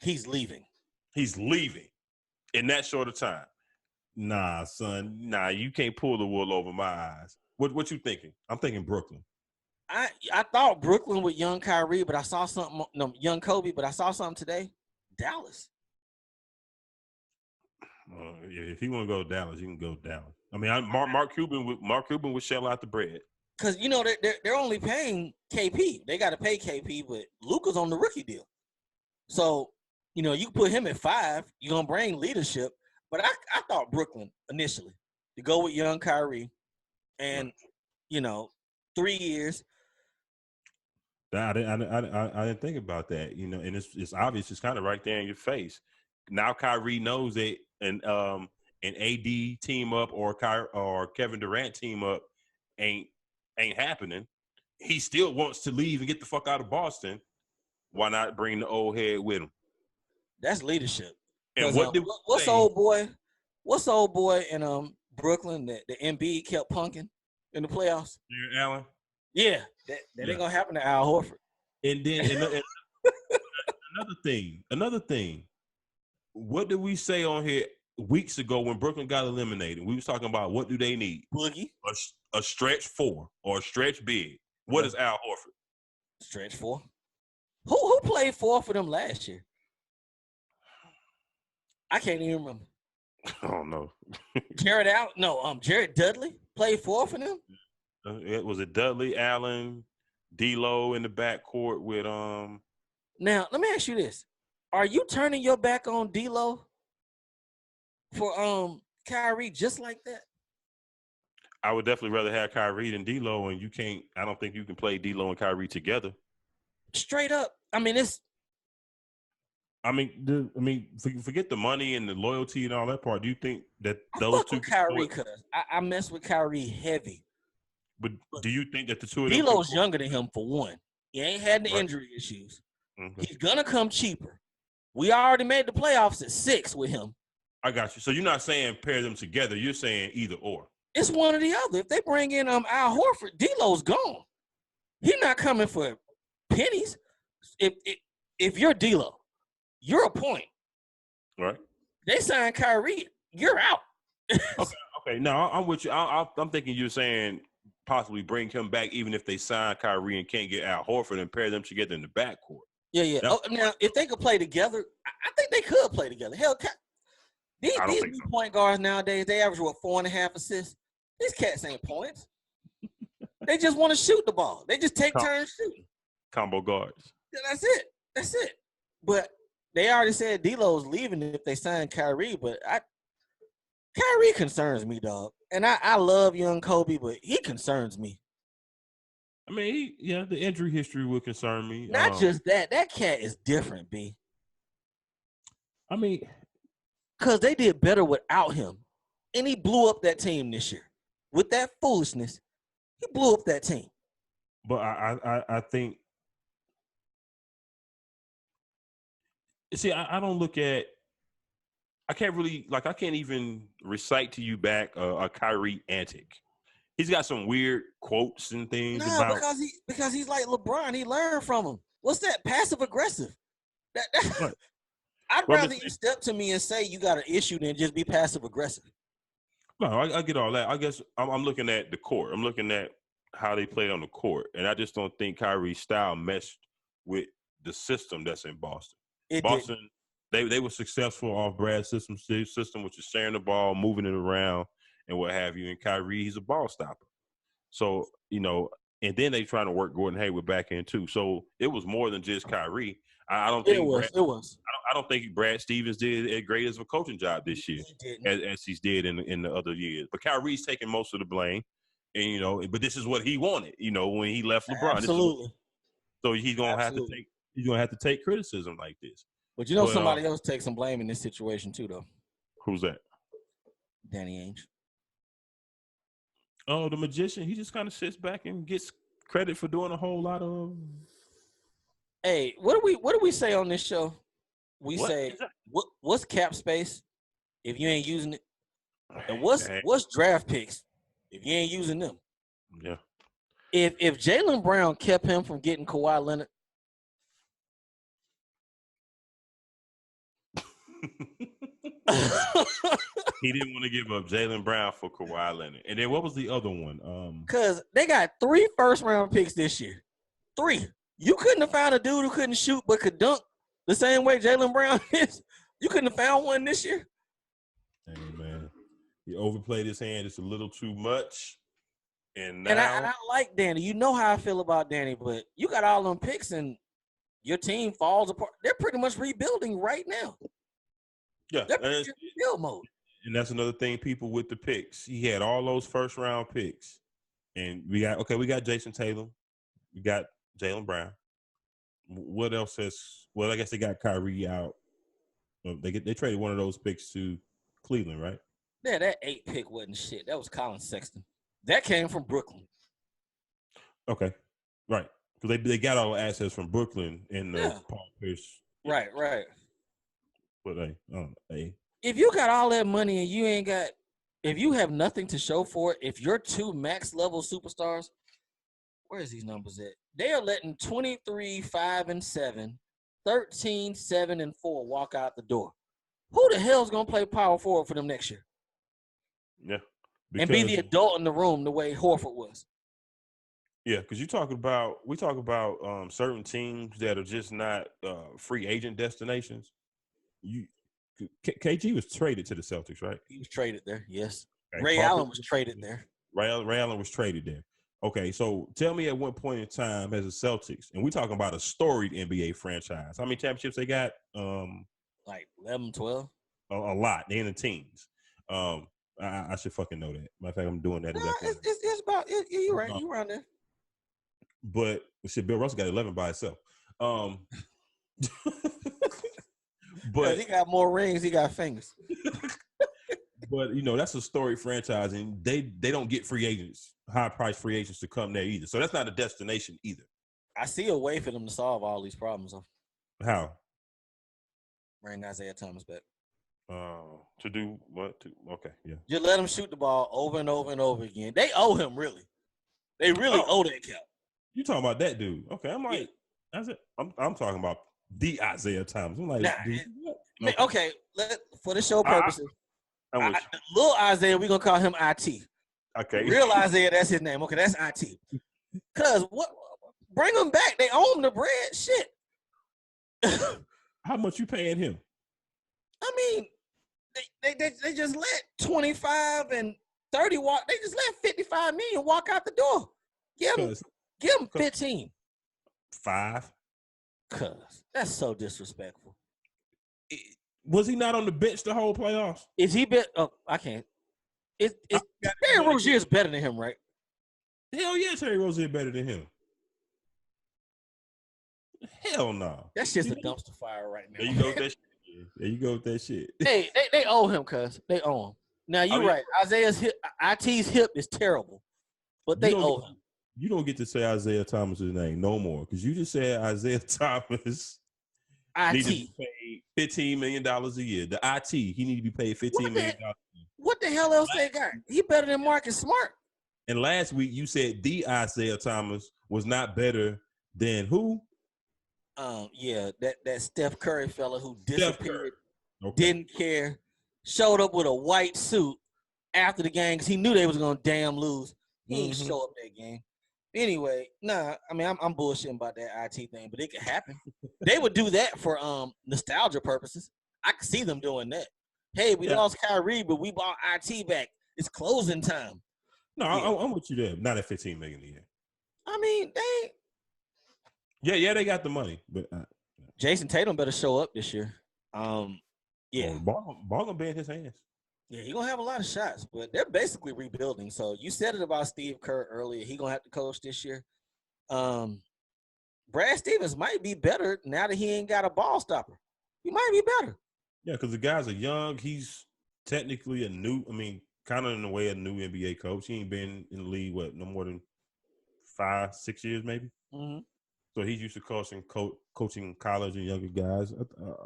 He's leaving. He's leaving in that short of time. Nah, son. Nah, you can't pull the wool over my eyes. What you thinking? I'm thinking Brooklyn. I thought Brooklyn with young Kyrie, but I saw something. No, young Kobe, but I saw something today. Dallas. If he want to go to Dallas, you can go to Dallas. I mean, Mark Cuban would shell out the bread. Because they're only paying KP. They got to pay KP, but Luka's on the rookie deal. So you put him at 5. You're gonna bring leadership. But I thought Brooklyn initially to go with young Kyrie, and 3 years. I didn't think about that. And it's obvious. It's kind of right there in your face. Now Kyrie knows that an AD team up or Kevin Durant team up ain't happening. He still wants to leave and get the fuck out of Boston. Why not bring the old head with him? That's leadership. And what's the old boy in Brooklyn that the Embiid kept punking in the playoffs? Jared Allen. Yeah, that ain't gonna happen to Al Horford. And then another thing. What did we say on here weeks ago when Brooklyn got eliminated? We was talking about what do they need? Boogie. A stretch 4 or a stretch big. What is Al Horford? Stretch 4. Who played 4 for them last year? I can't even remember. I don't know. Jared Dudley played 4 for them. It was Dudley, Allen, D'Lo in the backcourt with Now let me ask you this: are you turning your back on D'Lo for Kyrie just like that? I would definitely rather have Kyrie than D'Lo, and I don't think you can play D'Lo and Kyrie together. Straight up. I mean, forget the money and the loyalty and all that part. Do you think that those two? Kyrie, because I mess with Kyrie heavy. But do you think that the two of them? D'Lo's younger than him for one. He ain't had the injury issues. Mm-hmm. He's gonna come cheaper. We already made the playoffs at 6 with him. I got you. So you're not saying pair them together. You're saying either or. It's one or the other. If they bring in Al Horford, D'Lo's gone. He's not coming for pennies. If you're D'Lo, you're a point. Right. They signed Kyrie, you're out. Okay. No, I'm with you. I'm thinking you're saying possibly bring him back even if they sign Kyrie and can't get Al Horford and pair them together in the backcourt. Yeah. Now, if they could play together, I think they could play together. Hell, these point guards nowadays, they average, 4.5 assists? These cats ain't points. They just want to shoot the ball. They just take turns shooting. Combo guards. Yeah, that's it. But they already said D'Lo's leaving if they sign Kyrie, but Kyrie concerns me, dog. And I love young Kobe, but he concerns me. I mean, the injury history would concern me. Not just that. That cat is different, B. I mean, because they did better without him. And he blew up that team this year. With that foolishness, he blew up that team. But I think see, I don't look at I can't even recite to you back a Kyrie antic. He's got some weird quotes and things about because he's like LeBron. He learned from him. What's that? Passive aggressive. Right. I'd rather you step to me and say you got an issue than just be passive aggressive. No, I get all that. I guess I'm looking at the court. I'm looking at how they play on the court, and I just don't think Kyrie's style meshed with the system that's in Boston. Boston, they were successful off Brad's system, which is sharing the ball, moving it around, and what have you. And Kyrie, he's a ball stopper. So, and then they trying to work Gordon Hayward back in too. So it was more than just Kyrie. I don't think I don't think Brad Stevens did as great as a coaching job this year as he's did in the other years. But Kyrie's taking most of the blame, and but this is what he wanted. When he left LeBron, Absolutely. So he's gonna have to take criticism like this. But somebody else takes some blame in this situation too, though. Who's that? Danny Ainge. Oh, the magician. He just kind of sits back and gets credit for doing a whole lot of. Hey, what do we say on this show? We say what's cap space if you ain't using it, and what's draft picks if you ain't using them. Yeah. If Jaylen Brown kept him from getting Kawhi Leonard. He didn't want to give up Jaylen Brown for Kawhi Leonard. And then what was the other one? Because they got 3 first-round picks this year. 3. You couldn't have found a dude who couldn't shoot but could dunk the same way Jaylen Brown is. You couldn't have found one this year. Hey, man. He overplayed his hand just a little too much. And I like Danny. You know how I feel about Danny, but you got all them picks and your team falls apart. They're pretty much rebuilding right now. Yeah. They're in rebuild mode. And that's another thing, people with the picks. He had all those first-round picks. And we got Jason Tatum. We got Jaylen Brown. What else I guess they got Kyrie out. They traded one of those picks to Cleveland, right? Yeah, that 8 pick wasn't shit. That was Colin Sexton. That came from Brooklyn. Okay. Right. Because they got all the assets from Brooklyn and Paul Pierce. Right. But hey. If you got all that money and if you have nothing to show for it, if you're 2 max level superstars, where's these numbers at? They are letting 23, 5, and 7, 13, 7, and 4 walk out the door. Who the hell's gonna play power forward for them next year? Yeah. And be the adult in the room the way Horford was. Yeah, because we talk about certain teams that are just not free agent destinations. KG was traded to the Celtics, right? He was traded there, yes. Okay. Ray Allen was traded there. Ray Allen was traded there. Okay, so tell me at what point in time as a Celtics, and we're talking about a storied NBA franchise, how many championships they got? Like 11, 12? A lot. They're in the teens. I should fucking know that. Matter of fact, I'm doing that. It's about – you're right. You're around there. But shit, Bill Russell got 11 by itself. But he got more rings. He got fingers. But that's a storied franchise, and they don't get free agents, high-priced free agents to come there either. So that's not a destination either. I see a way for them to solve all these problems. Though. How? Bring Isaiah Thomas back. To do what? Okay, yeah. Just let him shoot the ball over and over and over again. They owe him, really. They really owe that cap. You talking about that dude? Okay, I'm like, that's it. I'm talking about the Isaiah Thomas. I'm like, okay. For the show purposes, little Isaiah, we're gonna call him IT. Okay. Real Isaiah, that's his name. Okay, that's IT. Cause what? Bring him back. They owe him the bread. Shit. How much you paying him? I mean, they just let 25 and 30 walk. They just let 55 million walk out the door. Give him 15. 5. Cause that's so disrespectful. Was he not on the bench the whole playoffs? Is he been? Oh, I can't. Terry Rozier is better than him, right? Hell yeah, Terry Rozier better than him. Hell no. That's just a dumpster fire right now. There you go with that shit. There you go with that shit. Hey, they owe him, cuz. They owe him. Now, you're right. Isaiah's IT's hip is terrible, but they owe him. You don't get to say Isaiah Thomas's name no more because you just said Isaiah Thomas needs to be paid $15 million a year. The IT, he need to be paid $15 million. What the hell else they got? He better than Marcus Smart. And last week you said the Isaiah Thomas was not better than who? That Steph Curry fella who disappeared, didn't care, showed up with a white suit after the game because he knew they was gonna damn lose. He ain't show up that game. Anyway, I mean I'm bullshitting about that IT thing, but it could happen. They would do that for nostalgia purposes. I could see them doing that. Hey, we lost Kyrie, but we bought IT back. It's closing time. No, I'm with you there. Not at $15 million a year. I mean, they. Yeah, they got the money, but Jason Tatum better show up this year. Yeah. Ball gonna be in his hands. Yeah, he's gonna have a lot of shots, but they're basically rebuilding. So you said it about Steve Kerr earlier. He gonna have to coach this year. Brad Stevens might be better now that he ain't got a ball stopper. He might be better. Yeah, because the guys are young. He's technically kind of in a way a new NBA coach. He ain't been in the league no more than 5-6 years maybe. Mm-hmm. So he's used to coaching college and younger guys.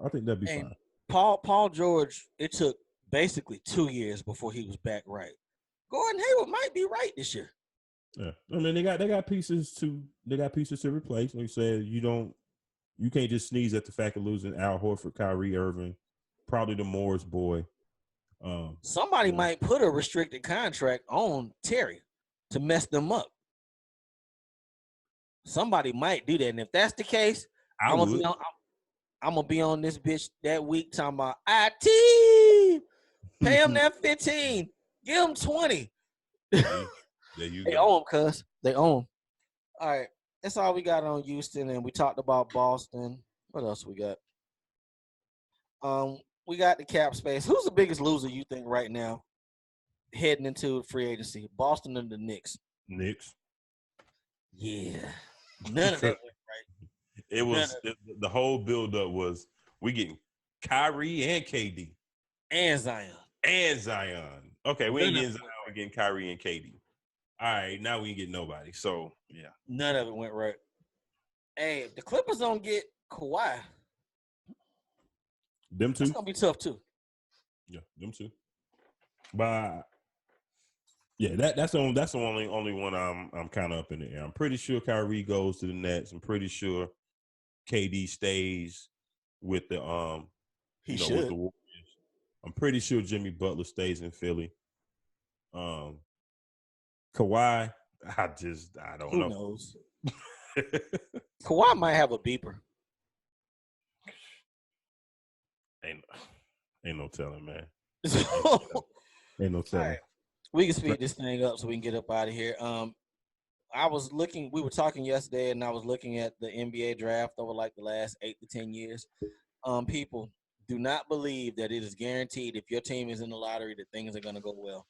I think that'd be fine. Paul George, it took basically 2 years before he was back right. Gordon Hayward might be right this year. Yeah, I mean they got pieces to replace. Like you said, you can't just sneeze at the fact of losing Al Horford, Kyrie Irving, probably the Morris boy. Somebody might put a restricted contract on Terry to mess them up. Somebody might do that, and if that's the case, I'm gonna be on this bitch that week talking about IT. Pay him that 15. Give him 20. There you they go. own him, cuz. They own him. All right. That's all we got on Houston, and we talked about Boston. What else we got? We got the cap space. Who's the biggest loser you think right now heading into free agency? Boston and the Knicks? Knicks. Yeah. None of that went right. It was the whole buildup was we getting Kyrie and KD. And Zion. Okay, we ain't getting Zion, we're getting Kyrie and KD. All right, now we ain't getting nobody. So, yeah. None of it went right. Hey, if the Clippers don't get Kawhi, them two? It's going to be tough, too. Yeah, them two. But, yeah, that's the only one I'm kind of up in the air. I'm pretty sure Kyrie goes to the Nets. I'm pretty sure KD stays with the with the Warriors. I'm pretty sure Jimmy Butler stays in Philly. Kawhi, I don't know. Who knows? Kawhi might have a beeper. Ain't no telling, man. Ain't no telling. Right. We can speed this thing up so we can get up out of here. We were talking yesterday, and I was looking at the NBA draft over like the last 8 to 10 years. People do not believe that it is guaranteed if your team is in the lottery that things are going to go well.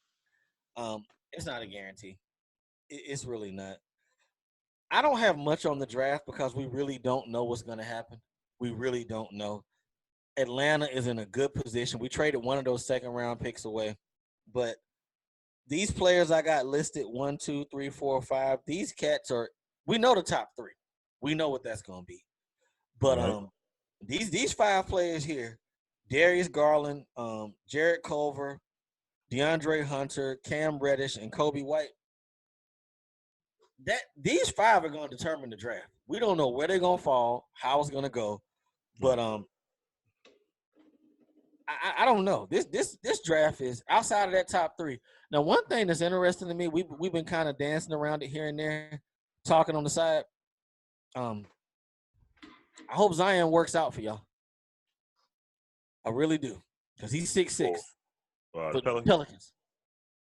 It's not a guarantee. It's really not. I don't have much on the draft because we really don't know what's going to happen. We really don't know. Atlanta is in a good position. We traded one of those second-round picks away. But these players I got listed, 1, 2, 3, 4, 5, these cats we know the top 3. We know what that's going to be. But right. These 5 players here, Darius Garland, Jarrett Culver, DeAndre Hunter, Cam Reddish, and Kobe White, these 5 are going to determine the draft. We don't know where they're going to fall, how it's going to go, but I don't know. This draft is outside of that top 3. Now, one thing that's interesting to me, we've been kind of dancing around it here and there, talking on the side. I hope Zion works out for y'all. I really do, because he's 6'6". Pelicans.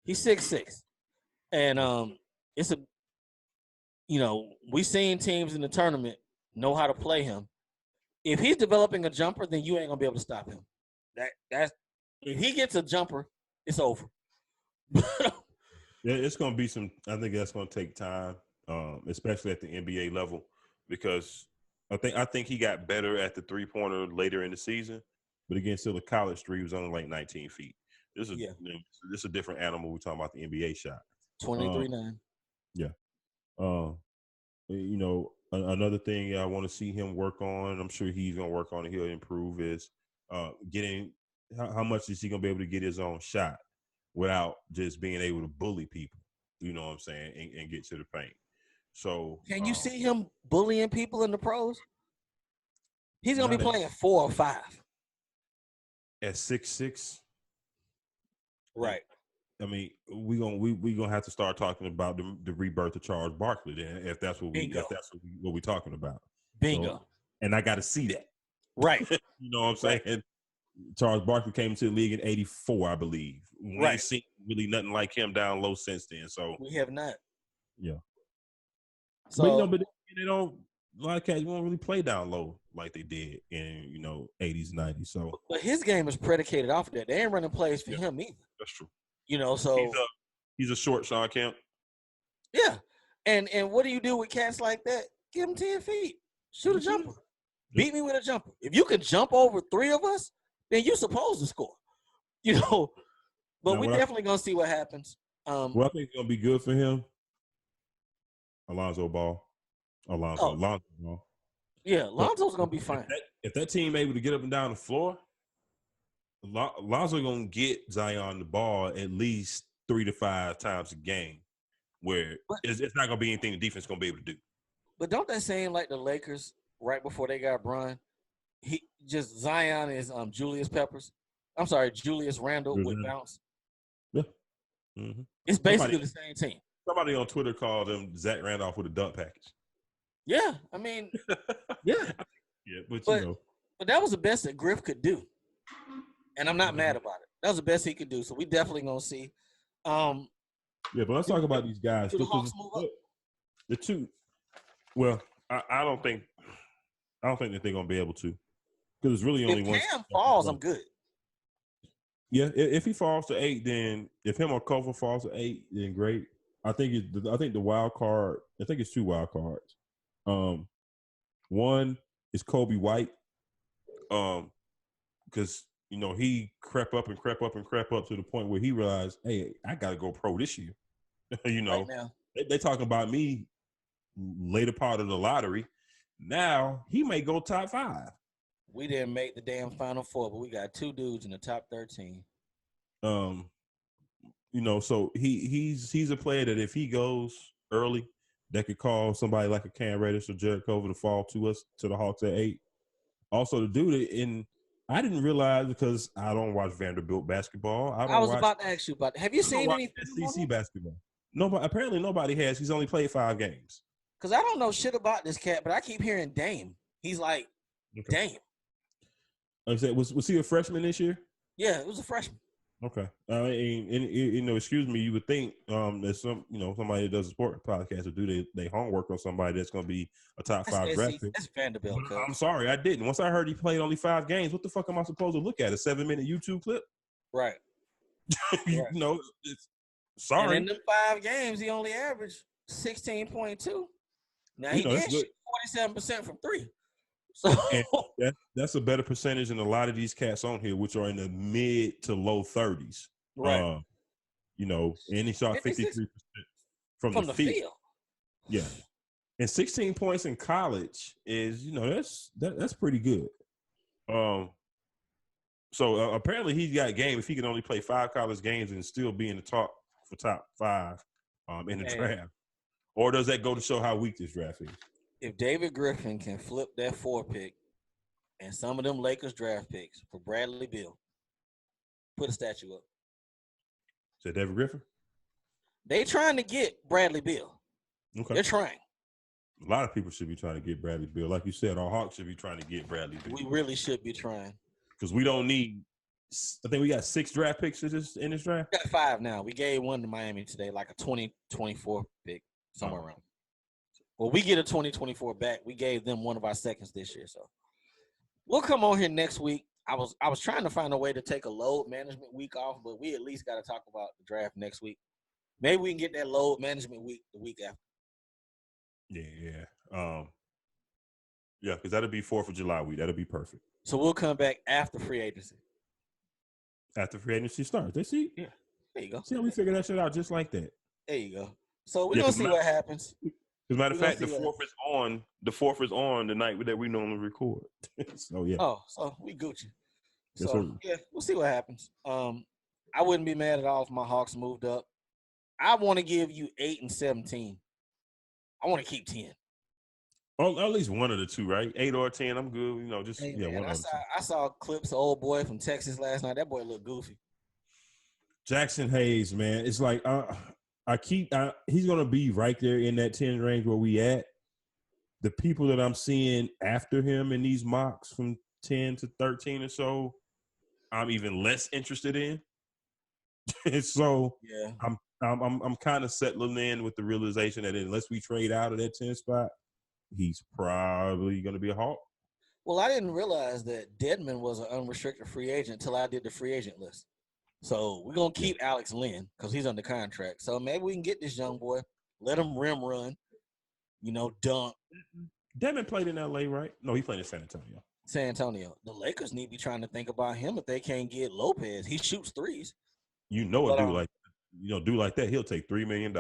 He's 6'6", and it's we seen teams in the tournament know how to play him. If he's developing a jumper, then you ain't gonna be able to stop him. That's if he gets a jumper, it's over. Yeah, it's gonna be I think that's gonna take time, especially at the NBA level, because I think he got better at the 3-pointer later in the season, but again, still the college 3 was only like 19 feet. This is a different animal. We're talking about the NBA shot. 23-9. Yeah. Another thing I want to see him work on, I'm sure he's going to work on it, he'll improve, is getting how much is he going to be able to get his own shot without just being able to bully people, you know what I'm saying, and get to the paint. So can you see him bullying people in the pros? He's going to be playing 4 or 5. At 6'6". Right. I mean, we gonna have to start talking about the rebirth of Charles Barkley then, if that's what we're talking about. Bingo. So, and I got to see that. Right. You know what I'm saying? Right. Charles Barkley came into the league in '84, I believe. We ain't seen really nothing like him down low since then. So we have not. Yeah. So, but a lot of cats won't really play down low like they did in 80s, 90s. So But his game is predicated off of that. They ain't running plays for yeah, him either. that's true. So He's a short Sean Kemp. yeah. And what do you do with cats like that? Give him 10 feet. Shoot a jumper. Beat me with a jumper. If you can jump over 3 of us, then you're supposed to score. But we're definitely gonna see what happens. What I think is gonna be good for him, Alonzo Ball. Alonzo Ball. Yeah, Lonzo's gonna be fine. If that team able to get up and down the floor, Alonzo gonna get Zion the ball at least 3 to 5 times a game, where it's not gonna be anything the defense gonna be able to do. But don't that seem like the Lakers right before they got Bron? Zion is Julius Randle with bounce. Yeah, mm-hmm. It's basically the same team. Somebody on Twitter called him Zach Randolph with a dunk package. Yeah, I mean, yeah. Yeah, but that was the best that Griff could do. And I'm not mad about it. That was the best he could do. So we definitely gonna see. Yeah, but let's talk about these guys. The Hawks move up? The two. Well, I don't think that they're gonna be able to, because it's really only one. If Cam falls, I'm good. Yeah, if he falls to 8, then if him or Kofa falls to 8, then great. I think the wild card. I think it's 2 wild cards. One is Kobe White. Because he crept up to the point where he realized, hey, I got to go pro this year. Right now. They talking about me later part of the lottery. Now he may go top 5. We didn't make the damn Final Four, but we got 2 dudes in the top 13. So he's a player that if he goes early, that could call somebody like a Cam Reddish or Jared Culver to fall to the Hawks at 8. Also, the dude I didn't realize, because I don't watch Vanderbilt basketball. I was about to ask you about that. Have you seen any SEC basketball? Nobody. Apparently, nobody has. He's only played 5 games. Because I don't know shit about this cat, but I keep hearing Dame. He's like, Dame. Like I said, was he a freshman this year? Yeah, it was a freshman. Okay. Excuse me, you would think that somebody that does a sport podcast would do their homework on somebody that's going to be a top 5 draft pick. That's Vanderbilt. I'm sorry, I didn't. Once I heard he played only 5 games, what the fuck am I supposed to look at? A 7-minute YouTube clip? Right. Sorry. And in them 5 games, he only averaged 16.2. Now he did shoot 47% from 3. So that's a better percentage than a lot of these cats on here, which are in the mid to low 30s. Right. And he shot 53% from the field. Yeah. And 16 points in college is, that's pretty good. So apparently he's got game if he can only play 5 college games and still be in the talk for top 5 in the draft. Or does that go to show how weak this draft is? If David Griffin can flip that 4 pick and some of them Lakers draft picks for Bradley Beal, put a statue up. Is that David Griffin? They trying to get Bradley Beal. Okay. They're trying. A lot of people should be trying to get Bradley Beal. Like you said, our Hawks should be trying to get Bradley Beal. We really should be trying. Because we don't need – I think we got 6 draft picks in this draft. We got 5 now. We gave one to Miami today, like a 2024 pick, somewhere around. Well, we get a 2024 back. We gave them one of our seconds this year. So we'll come on here next week. I was trying to find a way to take a load management week off, but we at least got to talk about the draft next week. Maybe we can get that load management week the week after. Yeah. Yeah, because that'll be 4th of July week. That'll be perfect. So we'll come back after free agency. After free agency starts. They see? Yeah. There you go. See how we figure that shit out just like that. There you go. So we're going to see what happens. As a matter of fact, the 4th is on the night that we normally record. So, yeah. Oh, so we Gucci. Yes, so, yeah, we'll see what happens. I wouldn't be mad at all if my Hawks moved up. I want to give you 8 and 17. I want to keep 10. Oh, at least one of the 2, right? 8 or 10, I'm good. One of the 2. I saw clips of old boy from Texas last night. That boy looked goofy. Jackson Hayes, man. It's like he's going to be right there in that 10 range where we at. The people that I'm seeing after him in these mocks from 10 to 13 or so, I'm even less interested in. So yeah, I'm kind of settling in with the realization that unless we trade out of that 10 spot, he's probably going to be a Hawk. Well, I didn't realize that Dedmon was an unrestricted free agent until I did the free agent list. So we're going to keep Alex Lynn because he's under contract. So maybe we can get this young boy, let him rim run, dunk. Dedmon played in L.A., right? No, he played in San Antonio. San Antonio. The Lakers need to be trying to think about him if they can't get Lopez. He shoots threes. A dude like that, he'll take $3 million.